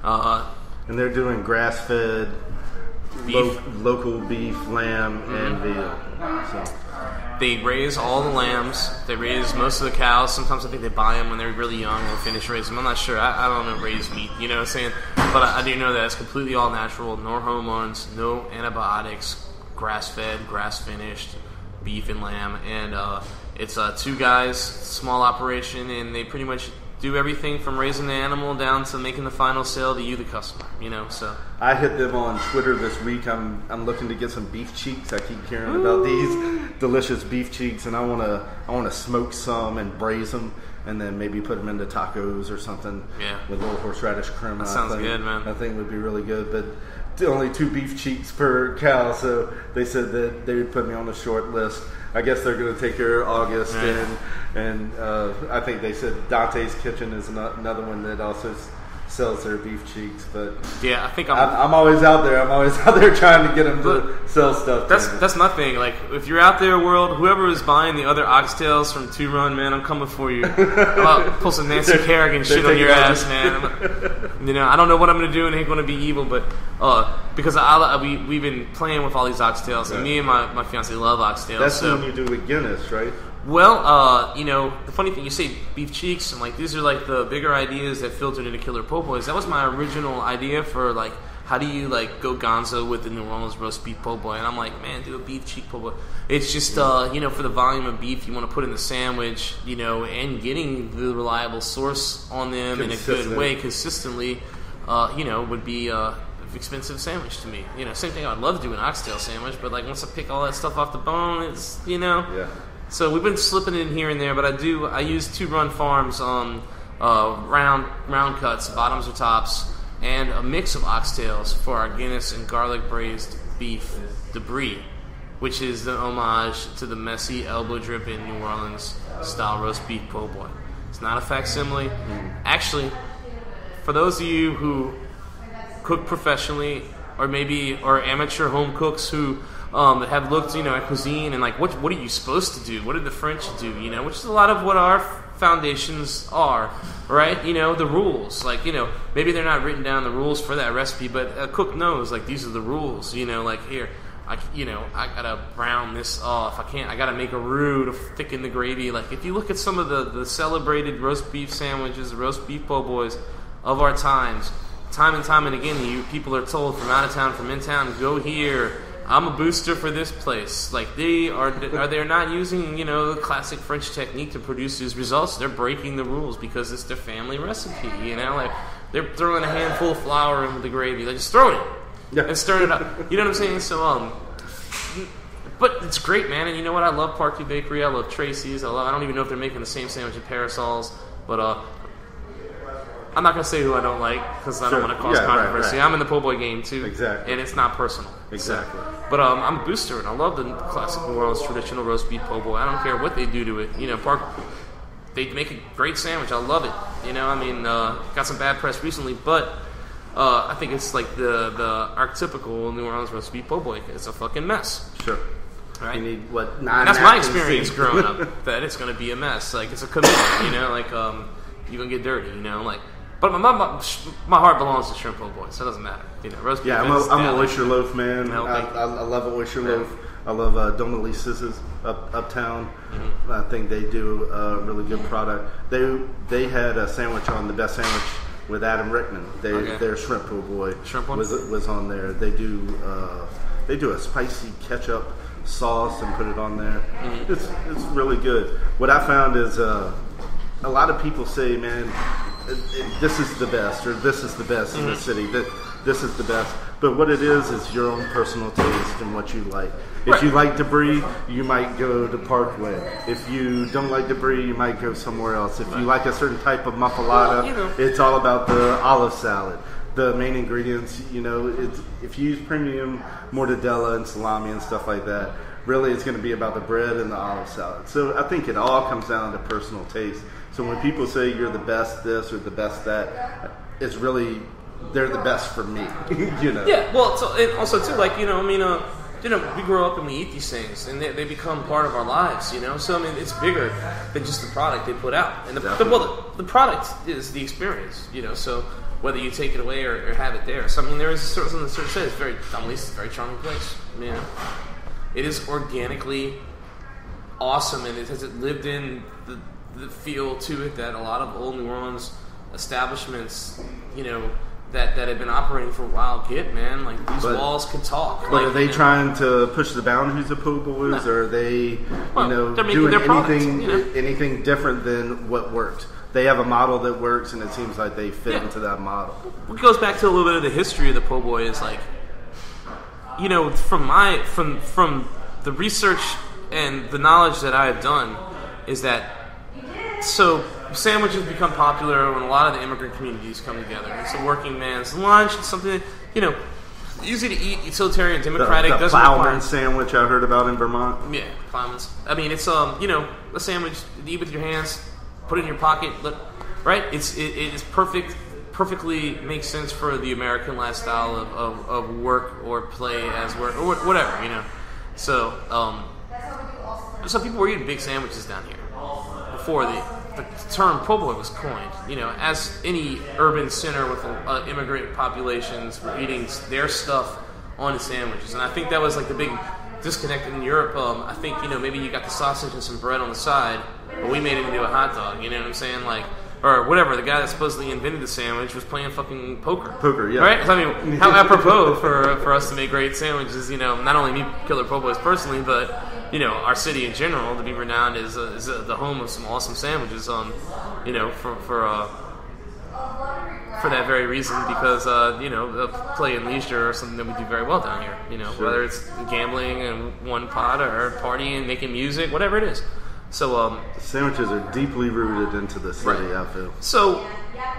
And they're doing grass-fed, local beef, lamb, and veal. So. They raise all the lambs. They raise most of the cows. Sometimes I think they buy them when they're really young and finish raising them. I'm not sure. I don't know raised meat, you know what I'm saying? But I do know that it's completely all natural. No hormones, no antibiotics, grass-fed, grass-finished beef and lamb. And it's 2 guys, small operation, and they pretty much do everything from raising the animal down to making the final sale to you, the customer. So I hit them on Twitter this week. I'm looking to get some beef cheeks. I keep hearing about these delicious beef cheeks, and I want to smoke some and braise them, and then maybe put them into tacos or something. Yeah, with a little horseradish crema. That sounds good, man. I think would be really good, but only 2 beef cheeks per cow, so they said that they would put me on a short list. I guess they're going to take care of August, right. and I think they said Dante's Kitchen is another one that also sells their beef cheeks. But yeah, I think I'm always out there. I'm always out there trying to get them to sell stuff. That's my thing. Like, if you're out there, world, whoever is buying the other oxtails from 2 Run, man, I'm coming for you. I'll pull some Nancy Kerrigan shit on your ass, man. I don't know what I'm going to do, and it ain't going to be evil, but because we've been playing with all these oxtails, and me and my fiance love oxtails. That's when you do with Guinness, right? Well, the funny thing, you say beef cheeks, and like these are like the bigger ideas that filtered into Killer Po' Boys. That was my original idea for like, how do you like go gonzo with the New Orleans roast beef po' boy? And I'm like, man, do a beef cheek po' boy. It's just for the volume of beef you want to put in the sandwich, and getting the reliable source on them in a good way consistently, would be expensive sandwich to me. Same thing. I'd love to do an oxtail sandwich, but like once I pick all that stuff off the bone, it's Yeah. So we've been slipping in here and there, but I use 2 Run Farms round cuts, bottoms or tops, and a mix of oxtails for our Guinness and garlic braised beef debris, which is the homage to the messy elbow dripping New Orleans style roast beef po' boy. It's not a facsimile. Actually, for those of you who cook professionally, or amateur home cooks who have looked, at cuisine and like what are you supposed to do? What did the French do? Which is a lot of what our foundations are, right? The rules. Like, maybe they're not written down the rules for that recipe, but a cook knows like these are the rules. Like here, I gotta brown this off. I gotta make a roux to thicken the gravy. Like if you look at some of the celebrated roast beef sandwiches, the roast beef po' boys of our times, time and time and again, people are told from out of town, from in town, go here. I'm a booster for this place. Like they're not using the classic French technique to produce these results. They're breaking the rules because it's their family recipe. Like they're throwing a handful of flour into the gravy. They're just throwing it and stirring it up. You know what I'm saying? So but it's great, man. And you know what? I love Parkview Bakery. I love Tracy's. I don't even know if they're making the same sandwich at Parasols, but I'm not going to say who I don't like because I don't want to cause controversy. Right. I'm in the po' boy game too. Exactly. And it's not personal. Exactly. So, but I'm a booster, and I love the classic New Orleans traditional roast beef po' boy. I don't care what they do to it. They make a great sandwich. I love it. Got some bad press recently, but I think it's like the archetypical New Orleans roast beef po' boy. It's a fucking mess. Sure. Right? You need, 9 That's my experience growing up, that it's going to be a mess. Like, it's a commitment, you're going to get dirty, But my heart belongs to shrimp po' boy, so it doesn't matter. Roast beef. Yeah, I'm a oyster loaf man. I love an oyster loaf. I love Dona Lisa's uptown. Mm-hmm. I think they do a really good product. They had a sandwich on the best sandwich with Adam Rickman. Their shrimp po' boy was on there. They do a spicy ketchup sauce and put it on there. Mm-hmm. It's really good. What I found is a lot of people say, man, this is the best, or this is the best in the city. This is the best. But what it is your own personal taste and what you like. If you like debris, you might go to Parkway. If you don't like debris, you might go somewhere else. If you like a certain type of muffalata, it's all about the olive salad. The main ingredients, if you use premium mortadella and salami and stuff like that, really it's going to be about the bread and the olive salad. So I think it all comes down to personal taste. So when people say you're the best this or the best that, it's really they're the best for me. Yeah, well, so, and also too, like, we grow up and we eat these things, and they become part of our lives, So, I mean, it's bigger than just the product they put out. And the product is the experience, So, whether you take it away or have it there. So, I mean, there is something that sort of says it's very charming place, It is organically awesome, and it has lived in the feel to it that a lot of old New Orleans establishments, that have been operating for a while get, man. Like, these walls can talk. But are they trying to push the boundaries of po' boys, or are they, doing anything different than what worked? They have a model that works, and it seems like they fit into that model. It goes back to a little bit of the history of the po' boy. Is like, from the research and the knowledge that I have done, is that sandwiches become popular when a lot of the immigrant communities come together. It's a working man's lunch. It's something that, easy to eat, utilitarian, democratic. The plowman sandwich I heard about in Vermont. Yeah, plowman's. I mean, it's a sandwich you eat with your hands, put it in your pocket, right? It is perfectly makes sense for the American lifestyle of work or play as work or whatever, So, people were eating big sandwiches down here before the term po' boy was coined. As any urban center with immigrant populations were eating their stuff on the sandwiches, and I think that was like the big disconnect in Europe. I think maybe you got the sausage and some bread on the side, but we made it into a hot dog. You know what I'm saying? Like, or whatever. The guy that supposedly invented the sandwich was playing fucking poker. Poker, yeah. Right? So, I mean, how apropos for us to make great sandwiches. Not only me, Killer Po' Boys personally, but our city in general to be renowned is the home of some awesome sandwiches. For that very reason, because play and leisure or something that we do very well down here. Sure. Whether it's gambling and one pot or partying, making music, whatever it is. So sandwiches are deeply rooted into the city. Right. I feel. So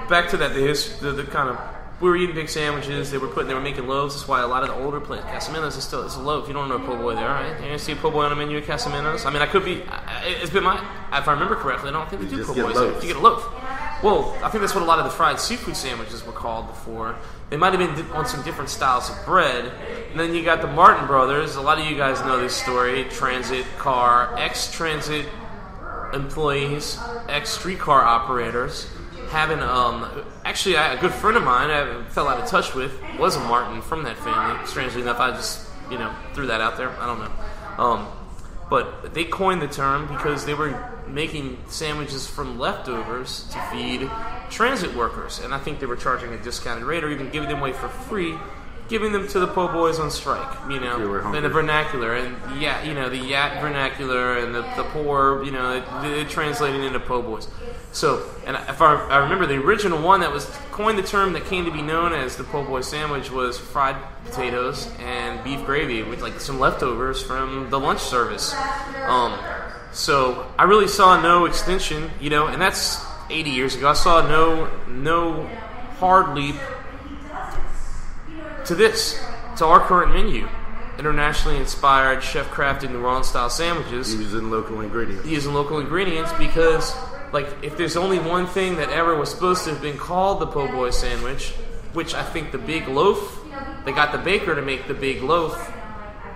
back to that, the kind of. We were eating big sandwiches. They were making loaves. That's why a lot of the older places, Casamenos is still, it's a loaf. You don't know a po' boy there, right? You see a po' boy on the menu at Casamenos. I mean, I could be. It's been if I remember correctly, I don't think they do po' boys there. You get a loaf. Well, I think that's what a lot of the fried seafood sandwiches were called before. They might have been on some different styles of bread. And then you got the Martin brothers. A lot of you guys know this story. Transit car, ex-transit employees, ex-streetcar operators. Having actually a good friend of mine I fell out of touch with was a Martin from that family. Strangely enough, I just threw that out there. I don't know, but they coined the term because they were making sandwiches from leftovers to feed transit workers, and I think they were charging a discounted rate or even giving them away for free, giving them to the po' boys on strike, in the vernacular, and the Yat vernacular, and the poor, it translated into po' boys. So, and if I remember, the original one that was coined the term that came to be known as the po' boy sandwich was fried potatoes and beef gravy with like some leftovers from the lunch service. So I really saw no extension, and that's 80 years ago. I saw no hard leap to our current menu. Internationally inspired, chef-crafted New Orleans-style sandwiches. Using local ingredients because, like, if there's only one thing that ever was supposed to have been called the po' boy sandwich, which I think the big loaf, they got the baker to make the big loaf,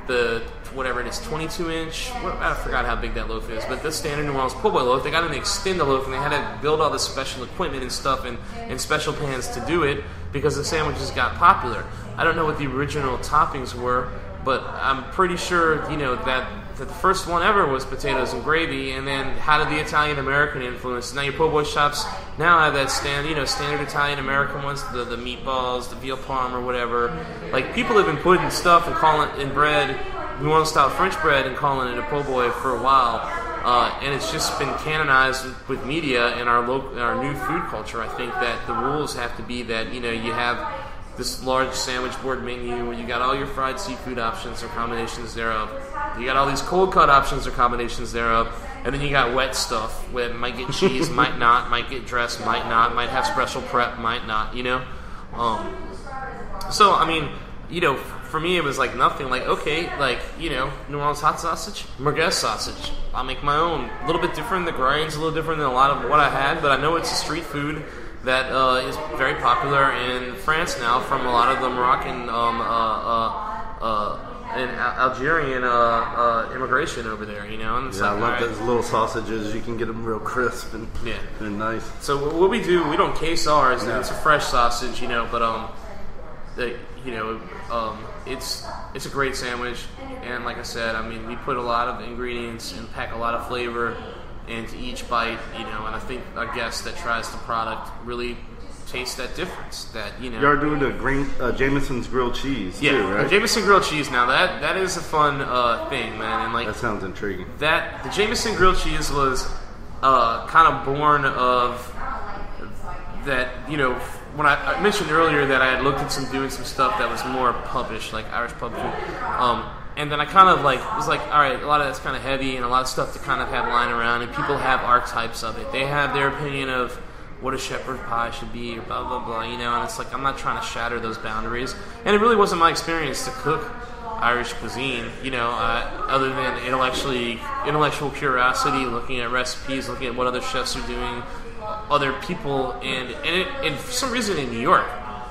the, whatever it is, 22-inch, I forgot how big that loaf is, but the standard New Orleans po' boy loaf, they got to extend the loaf, and they had to build all this special equipment and stuff and special pans to do it because the sandwiches got popular. I don't know what the original toppings were, but I'm pretty sure, that the first one ever was potatoes and gravy, and then how did the Italian-American influence? Now your po' boy shops now have that standard Italian-American ones, the meatballs, the veal parm or whatever. Like, people have been putting stuff and calling it in bread, New Orleans-style French bread, and calling it a po' boy for a while. And it's just been canonized with media and our new food culture. I think that the rules have to be that, you have this large sandwich board menu where you got all your fried seafood options or combinations thereof. You got all these cold cut options or combinations thereof. And then you got wet stuff where it might get cheese, might not, might get dressed, might not, might have special prep, might not, So, I mean, for me it was like nothing. Like, okay, like, New Orleans hot sausage, merguez sausage. I'll make my own. A little bit different. The grind's a little different than a lot of what I had, but I know it's a street food that is very popular in France now from a lot of the Moroccan and Algerian immigration over there, and it's I love those little sausages. You can get them real crisp and they're nice. So what we do, we don't case ours. No. It's a fresh sausage, but it's a great sandwich. And like I said, I mean, we put a lot of ingredients and pack a lot of flavor into each bite, and I think a guest that tries the product really taste that difference. That you are doing the Jameson's grilled cheese too, right? Jameson grilled cheese. Now that is a fun thing, man. And like that sounds intriguing. That the Jameson grilled cheese was kind of born of that. When I mentioned earlier that I had looked at doing some stuff that was more pubish, like Irish pub food. And then I kind of was like, all right, a lot of that's kind of heavy and a lot of stuff to kind of have lying around, and people have archetypes of it. They have their opinion of what a shepherd pie should be, or blah, blah, blah, and it's like I'm not trying to shatter those boundaries. And it really wasn't my experience to cook Irish cuisine, other than intellectual curiosity, looking at recipes, looking at what other chefs are doing, other people, and for some reason in New York,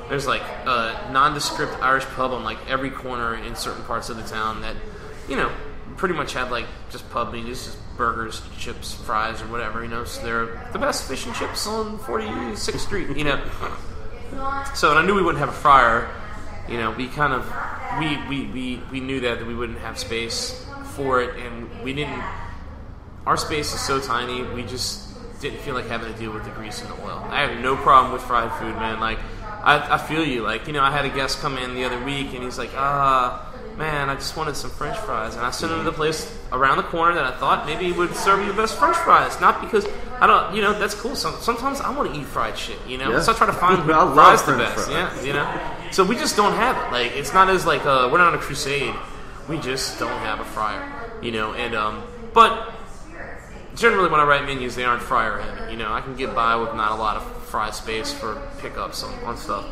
there's like a nondescript Irish pub on like every corner in certain parts of the town that, pretty much have like just pub menus, just burgers, chips, fries, or whatever, So they're the best fish and chips on 46th Street, So, and I knew we wouldn't have a fryer, we kind of, we knew that we wouldn't have space for it, and our space is so tiny, we just didn't feel like having to deal with the grease and the oil. I have no problem with fried food, man. Like, I feel you. Like, I had a guest come in the other week, and he's like, man, I just wanted some French fries. And I sent him to the place around the corner that I thought maybe would serve you the best French fries. Not because I don't, that's cool. Sometimes I want to eat fried shit, So I try to find who fries the best. Fries. Yeah, So we just don't have it. Like, it's not as like we're not on a crusade. We just don't have a fryer, but generally when I write menus, they aren't fryer heavy. I can get by with not a lot of fry space for pickups on stuff.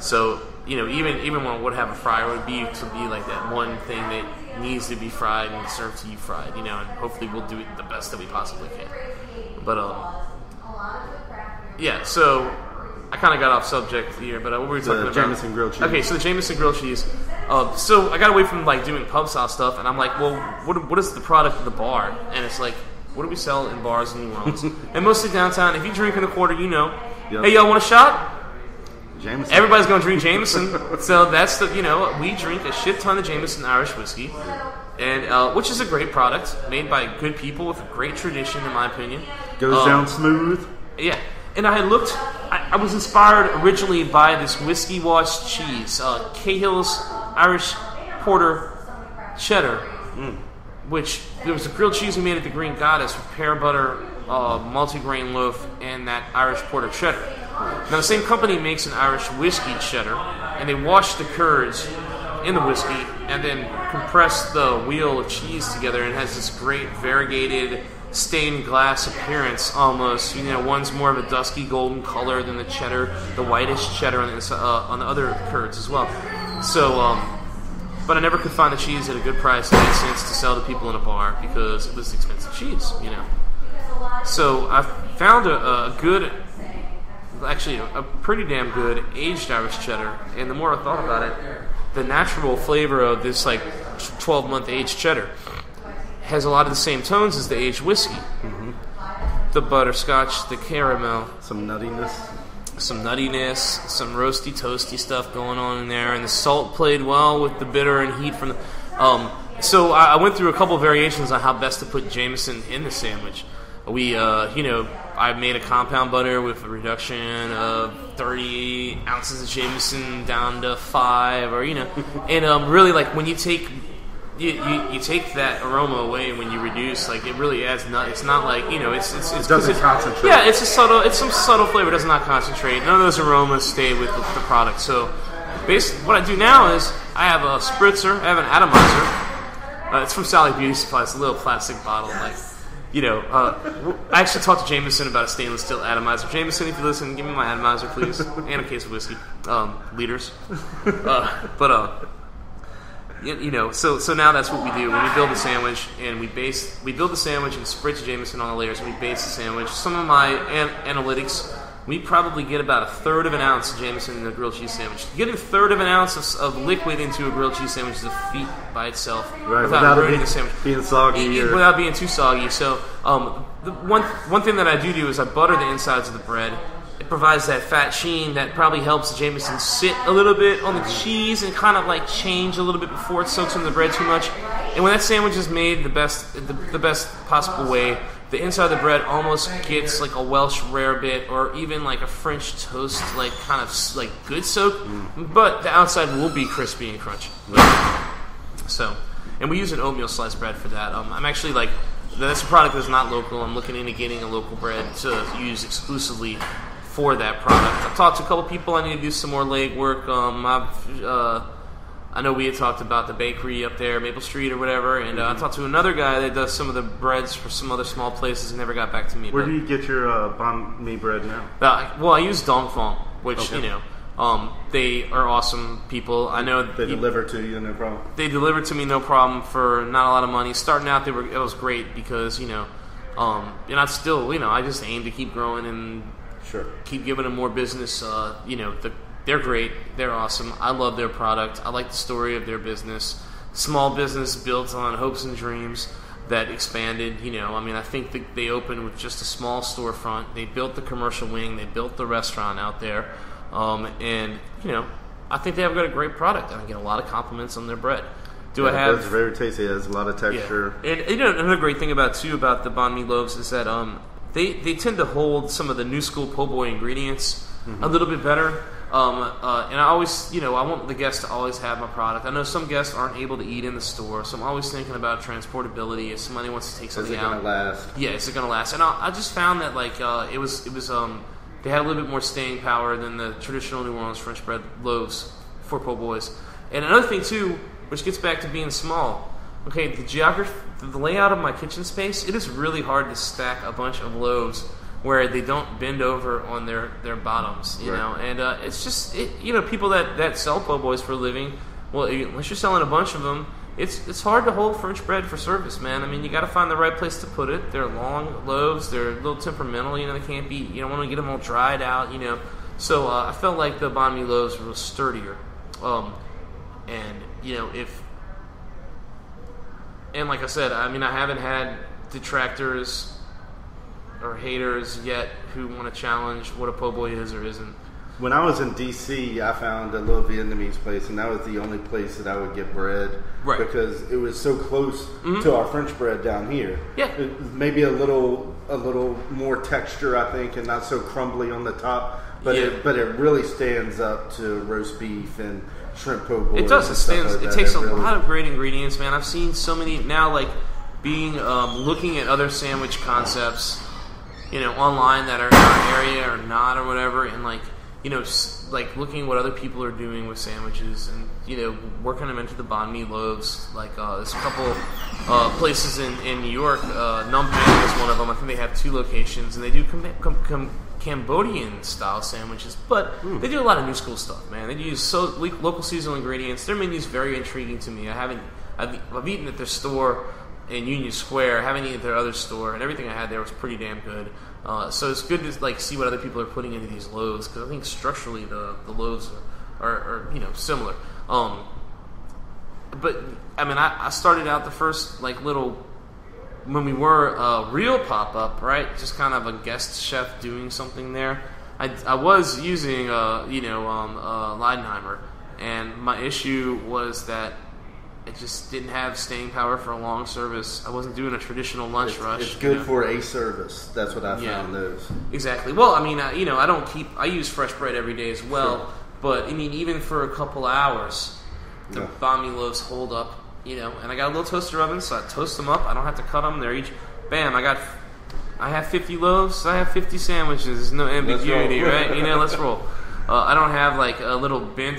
So, even when I would have a fryer, it would be to be like that one thing that needs to be fried and served to you fried, and hopefully we'll do it the best that we possibly can. But, so I kind of got off subject here, but what were we talking about? Jameson grilled cheese. Okay, so the Jameson grilled cheese. So I got away from like doing pub style stuff, and I'm like, well, what is the product of the bar? And it's like, what do we sell in bars in New Orleans? And mostly downtown. If you drink in a quarter, Yep. Hey, y'all want a shot? Jameson. Everybody's going to drink Jameson. So that's we drink a shit ton of Jameson Irish whiskey, and which is a great product made by good people with a great tradition, in my opinion. Goes down smooth. Yeah. And I had looked, I was inspired originally by this whiskey washed cheese, Cahill's Irish Porter Cheddar, which there was a grilled cheese we made at the Green Goddess with pear butter, multigrain loaf, and that Irish Porter Cheddar. Now the same company makes an Irish whiskey cheddar, and they wash the curds in the whiskey and then compress the wheel of cheese together, and it has this great variegated stained glass appearance almost. One's more of a dusky golden color than the cheddar, the whitish cheddar on the other curds as well. So, but I never could find the cheese at a good price that made sense to sell to people in a bar because it was expensive cheese, So I found a pretty damn good aged Irish cheddar, and the more I thought about it, the natural flavor of this like 12-month aged cheddar has a lot of the same tones as the aged whiskey. Mm-hmm. The butterscotch, the caramel, some nuttiness, some roasty, toasty stuff going on in there, and the salt played well with the bitter and heat from the. So I went through a couple of variations on how best to put Jameson in the sandwich. We, I made a compound butter with a reduction of 30 ounces of Jameson down to 5, and really like when you take. You take that aroma away when you reduce, like it really adds it's not like it doesn't concentrate. Yeah, it's some subtle flavor. It does not concentrate. None of those aromas stay with the product. So, basically, what I do now is I have a spritzer. I have an atomizer. It's from Sally Beauty Supply. It's a little plastic bottle. Like, I actually talked to Jameson about a stainless steel atomizer. Jameson, if you listen, give me my atomizer, please, and a case of whiskey, liters. So now that's what we do when we build the sandwich, and we build the sandwich and spritz Jameson on the layers, and we base the sandwich. Some of my analytics we probably get about 1/3 of an ounce of Jameson in a grilled cheese sandwich. Getting 1/3 of an ounce of liquid into a grilled cheese sandwich is a feat by itself, right? Without ruining the sandwich, being soggy, without being too soggy. So the one thing that I do is I butter the insides of the bread. It provides that fat sheen that probably helps Jameson sit a little bit on the cheese and kind of like change a little bit before it soaks in the bread too much. And when that sandwich is made the best possible way, the inside of the bread almost gets like a Welsh rarebit or even like a French toast, like kind of like good soak, but the outside will be crispy and crunchy. So, and we use an oatmeal sliced bread for that. I'm actually like, that's a product that's not local. I'm looking into getting a local bread to use exclusively for that product. I've talked to a couple people. I need to do some more legwork. I know we had talked about the bakery up there, Maple Street or whatever, and I talked to another guy that does some of the breads for some other small places and never got back to me. Where do you get your banh mi bread now? Well, I use Dong Fong, which, you know, they are awesome people. I know they deliver to you, no problem. They delivered to me, no problem, for not a lot of money. Starting out, it was great because, you know, and I still, you know, I just aim to keep growing and keep giving them more business. You know, they're great. They're awesome. I love their product. I like the story of their business. Small business built on hopes and dreams that expanded. You know, I mean, I think that they opened with just a small storefront. They built the commercial wing. They built the restaurant out there. And, you know, I think they have got a great product. And I get a lot of compliments on their bread. It's very tasty. It has a lot of texture. Yeah. And you know, another great thing about the banh mi loaves is that they tend to hold some of the new school po' boy ingredients a little bit better. And I always, you know, I want the guests to always have my product. I know some guests aren't able to eat in the store, so I'm always thinking about transportability. If somebody wants to take something out, is it going to last? Yeah, is it going to last? And I just found that like it was they had a little bit more staying power than the traditional New Orleans French bread loaves for po' boys. And another thing too, which gets back to being small. Okay, the geography, the layout of my kitchen space, it is really hard to stack a bunch of loaves where they don't bend over on their bottoms, you know, and it's just, you know, people that sell po' boys for a living, well, unless you're selling a bunch of them, it's hard to hold French bread for service, man. I mean, you got to find the right place to put it. They're long loaves, they're a little temperamental, you know, they can't be, you don't want to get them all dried out, you know, so I felt like the banh mi loaves were sturdier, and, you know, and like I said, I mean, I haven't had detractors or haters yet who want to challenge what a po' boy is or isn't. When I was in D.C., I found a little Vietnamese place, and that was the only place that I would get bread, because it was so close to our French bread down here. Yeah, maybe a little more texture, I think, and not so crumbly on the top. But it really stands up to roast beef and shrimp po' boy. It does. It stands. It takes a lot of great ingredients, man. I've seen so many now, like being looking at other sandwich concepts, you know, online that are in our area or not or whatever, and like, you know, like looking at what other people are doing with sandwiches and, you know, working them into the banh mi loaves. Like there's a couple places in New York. Num Pang is one of them. I think they have 2 locations, and they do Cambodian style sandwiches, but they do a lot of new school stuff, man. They use local seasonal ingredients. Their menu's very intriguing to me. I've eaten at their store in Union Square. I haven't eaten at their other store, and everything I had there was pretty damn good. So it's good to like see what other people are putting into these loaves, because I think structurally the loaves are you know, similar. But I mean, I started out the first like little, when we were real pop up, right? Just kind of a guest chef doing something there. I was using Leidenheimer, and my issue was that it just didn't have staying power for a long service. I wasn't doing a traditional lunch rush. It's good for a service. That's what I found those. Exactly. Well, I mean, you know, I use fresh bread every day as well. But I mean, even for a couple hours, the banh mi loaves hold up. You know, and I got a little toaster oven, so I toast them up. I don't have to cut them. They're each, bam. I have 50 loaves. I have 50 sandwiches. There's no ambiguity, right? You know, let's roll. I don't have like a little bent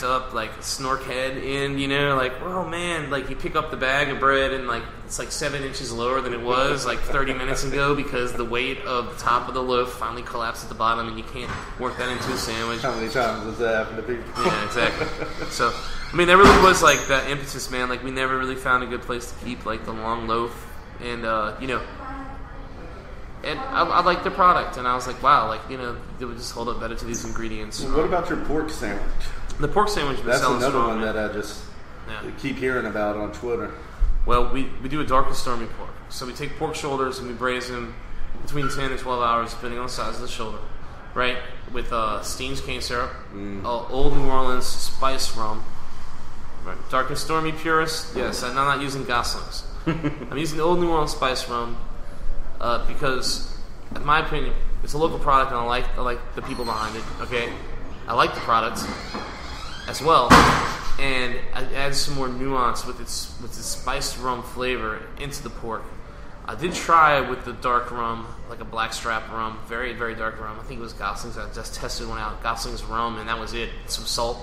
up like snork head in, you know, like, oh man, like you pick up the bag of bread and like it's like 7 inches lower than it was like 30 minutes ago because the weight of the top of the loaf finally collapsed at the bottom and you can't work that into a sandwich. How many times does that happen to people? Yeah, exactly. So, I mean, there really was like that impetus, man. Like we never really found a good place to keep like the long loaf, and you know, And I liked the product, and I was like, wow, like, you know, it would just hold up better to these ingredients. Well, what about your pork sandwich? The pork sandwich. That's another one that I just keep hearing about on Twitter. Well, we do a dark and stormy pork. So we take pork shoulders and we braise them between 10 and 12 hours, depending on the size of the shoulder, right? With steamed cane syrup, Old New Orleans spice rum. Right. Dark and stormy purist, yes, I'm not using Gosling's. I'm using the Old New Orleans spice rum because, in my opinion, it's a local product and I like the people behind it, okay? I like the product as well, and it adds some more nuance with its spiced rum flavor into the pork. I did try with the dark rum, like a blackstrap rum, very, very dark rum. I think it was Gosling's. I just tested one out, Gosling's rum, and that was it. Some salt,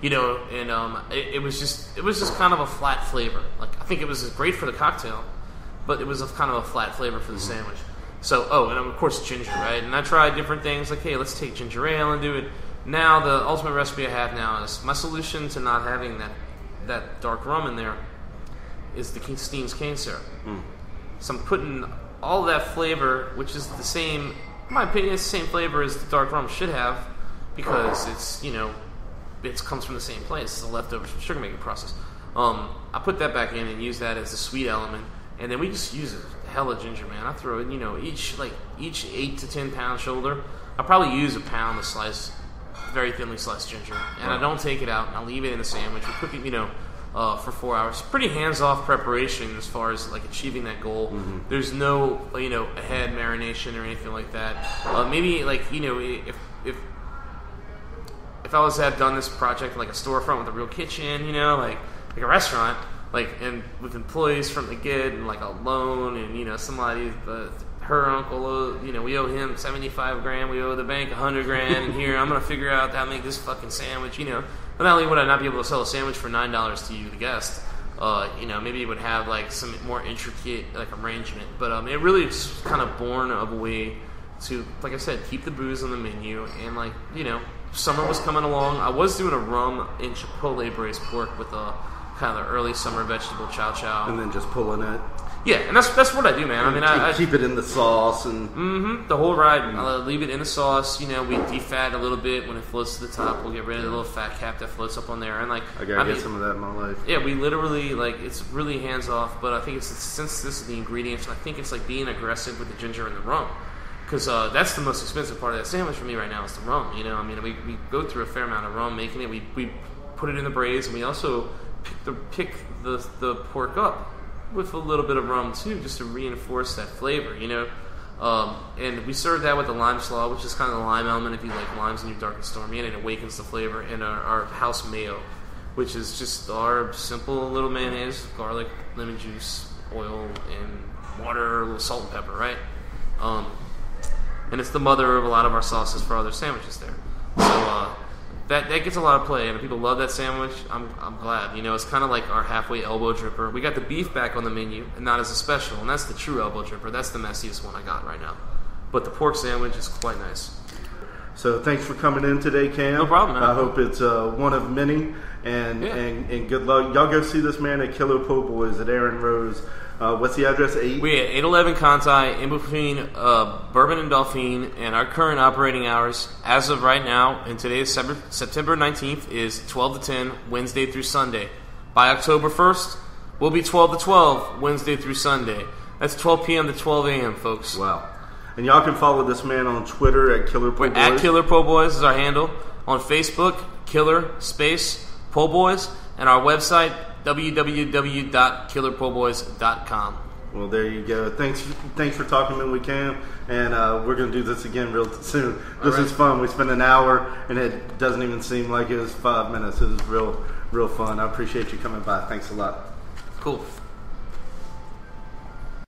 you know, and it was just kind of a flat flavor. Like, I think it was great for the cocktail, but it was kind of a flat flavor for the sandwich. So, and of course ginger, right? And I tried different things, like, hey, let's take ginger ale and do it. Now, the ultimate recipe I have now is my solution to not having that dark rum in there is the steamed cane syrup. So I'm putting all of that flavor, which is the same, in my opinion, it's the same flavor as the dark rum should have, because it's, you know, it comes from the same place. It's the leftovers from the sugar making process. I put that back in and use that as the sweet element, and then we just use a hella ginger, man. I throw in, you know, each 8 to 10 pound shoulder, I probably use a pound of sliced, very thinly sliced ginger, and I don't take it out, and I leave it in the sandwich. We cook it, you know, for 4 hours. Pretty hands-off preparation as far as like achieving that goal. There's no, you know, ahead marination or anything like that. Maybe, like, you know, if I was to have done this project in like a storefront with a real kitchen, you know, like a restaurant, like, and with employees from the get, and like a loan, and, you know, somebody, her uncle, you know, we owe him 75 grand, we owe the bank 100 grand, and here I'm gonna figure out how to make this fucking sandwich, you know. But not only would I not be able to sell a sandwich for $9 to you, the guest, you know, maybe it would have like some more intricate like arrangement. But it really is kind of born of a way to, like I said, keep the booze on the menu. And, like, you know, summer was coming along. I was doing a rum and chipotle braised pork with a kind of the early summer vegetable chow chow, and then just pulling it. Yeah, and that's what I do, man. I mean, I keep it in the sauce and the whole ride. I'll leave it in the sauce. You know, we defat a little bit when it floats to the top. We'll get rid of the little fat cap that floats up on there, and, like, I gotta get some of that in my life. Yeah, we literally, like, it's really hands off. But I think it's since this is the ingredients, I think it's like being aggressive with the ginger and the rum, because that's the most expensive part of that sandwich for me right now is the rum. You know, I mean, we go through a fair amount of rum making it. We put it in the braise, and we also pick the pork up with a little bit of rum too, just to reinforce that flavor, you know. And we serve that with the lime slaw, which is kind of the lime element if you like limes in your dark and stormy, and it awakens the flavor. And our house mayo, which is just our simple little mayonnaise, garlic, lemon juice, oil, and water, a little salt and pepper, right? And it's the mother of a lot of our sauces for other sandwiches there. So that gets a lot of play, and people love that sandwich. I'm glad. You know, it's kind of like our halfway elbow dripper. We got the beef back on the menu, and not as a special, and that's the true elbow dripper. That's the messiest one I got right now. But the pork sandwich is quite nice. So thanks for coming in today, Cam. No problem, man. I hope it's one of many, and good luck. Y'all go see this man at Killer Po' Boys at Aaron Rose. What's the address? We at 811 Conti, in between Bourbon and Dauphine, and our current operating hours, as of right now, and today is September 19th, is 12 to 10, Wednesday through Sunday. By October 1st, we'll be 12 to 12, Wednesday through Sunday. That's 12 p.m. to 12 a.m., folks. Wow. And y'all can follow this man on Twitter at Killer Po' Boys. At Killer Po' Boys is our handle. On Facebook, Killer space Po' Boys, and our website, www.killerpoboys.com. Well, there you go. Thanks for talking when we can, and we're going to do this again real soon. This is fun. We spent an hour, and it doesn't even seem like it was 5 minutes. It was real fun. I appreciate you coming by. Thanks a lot. Cool.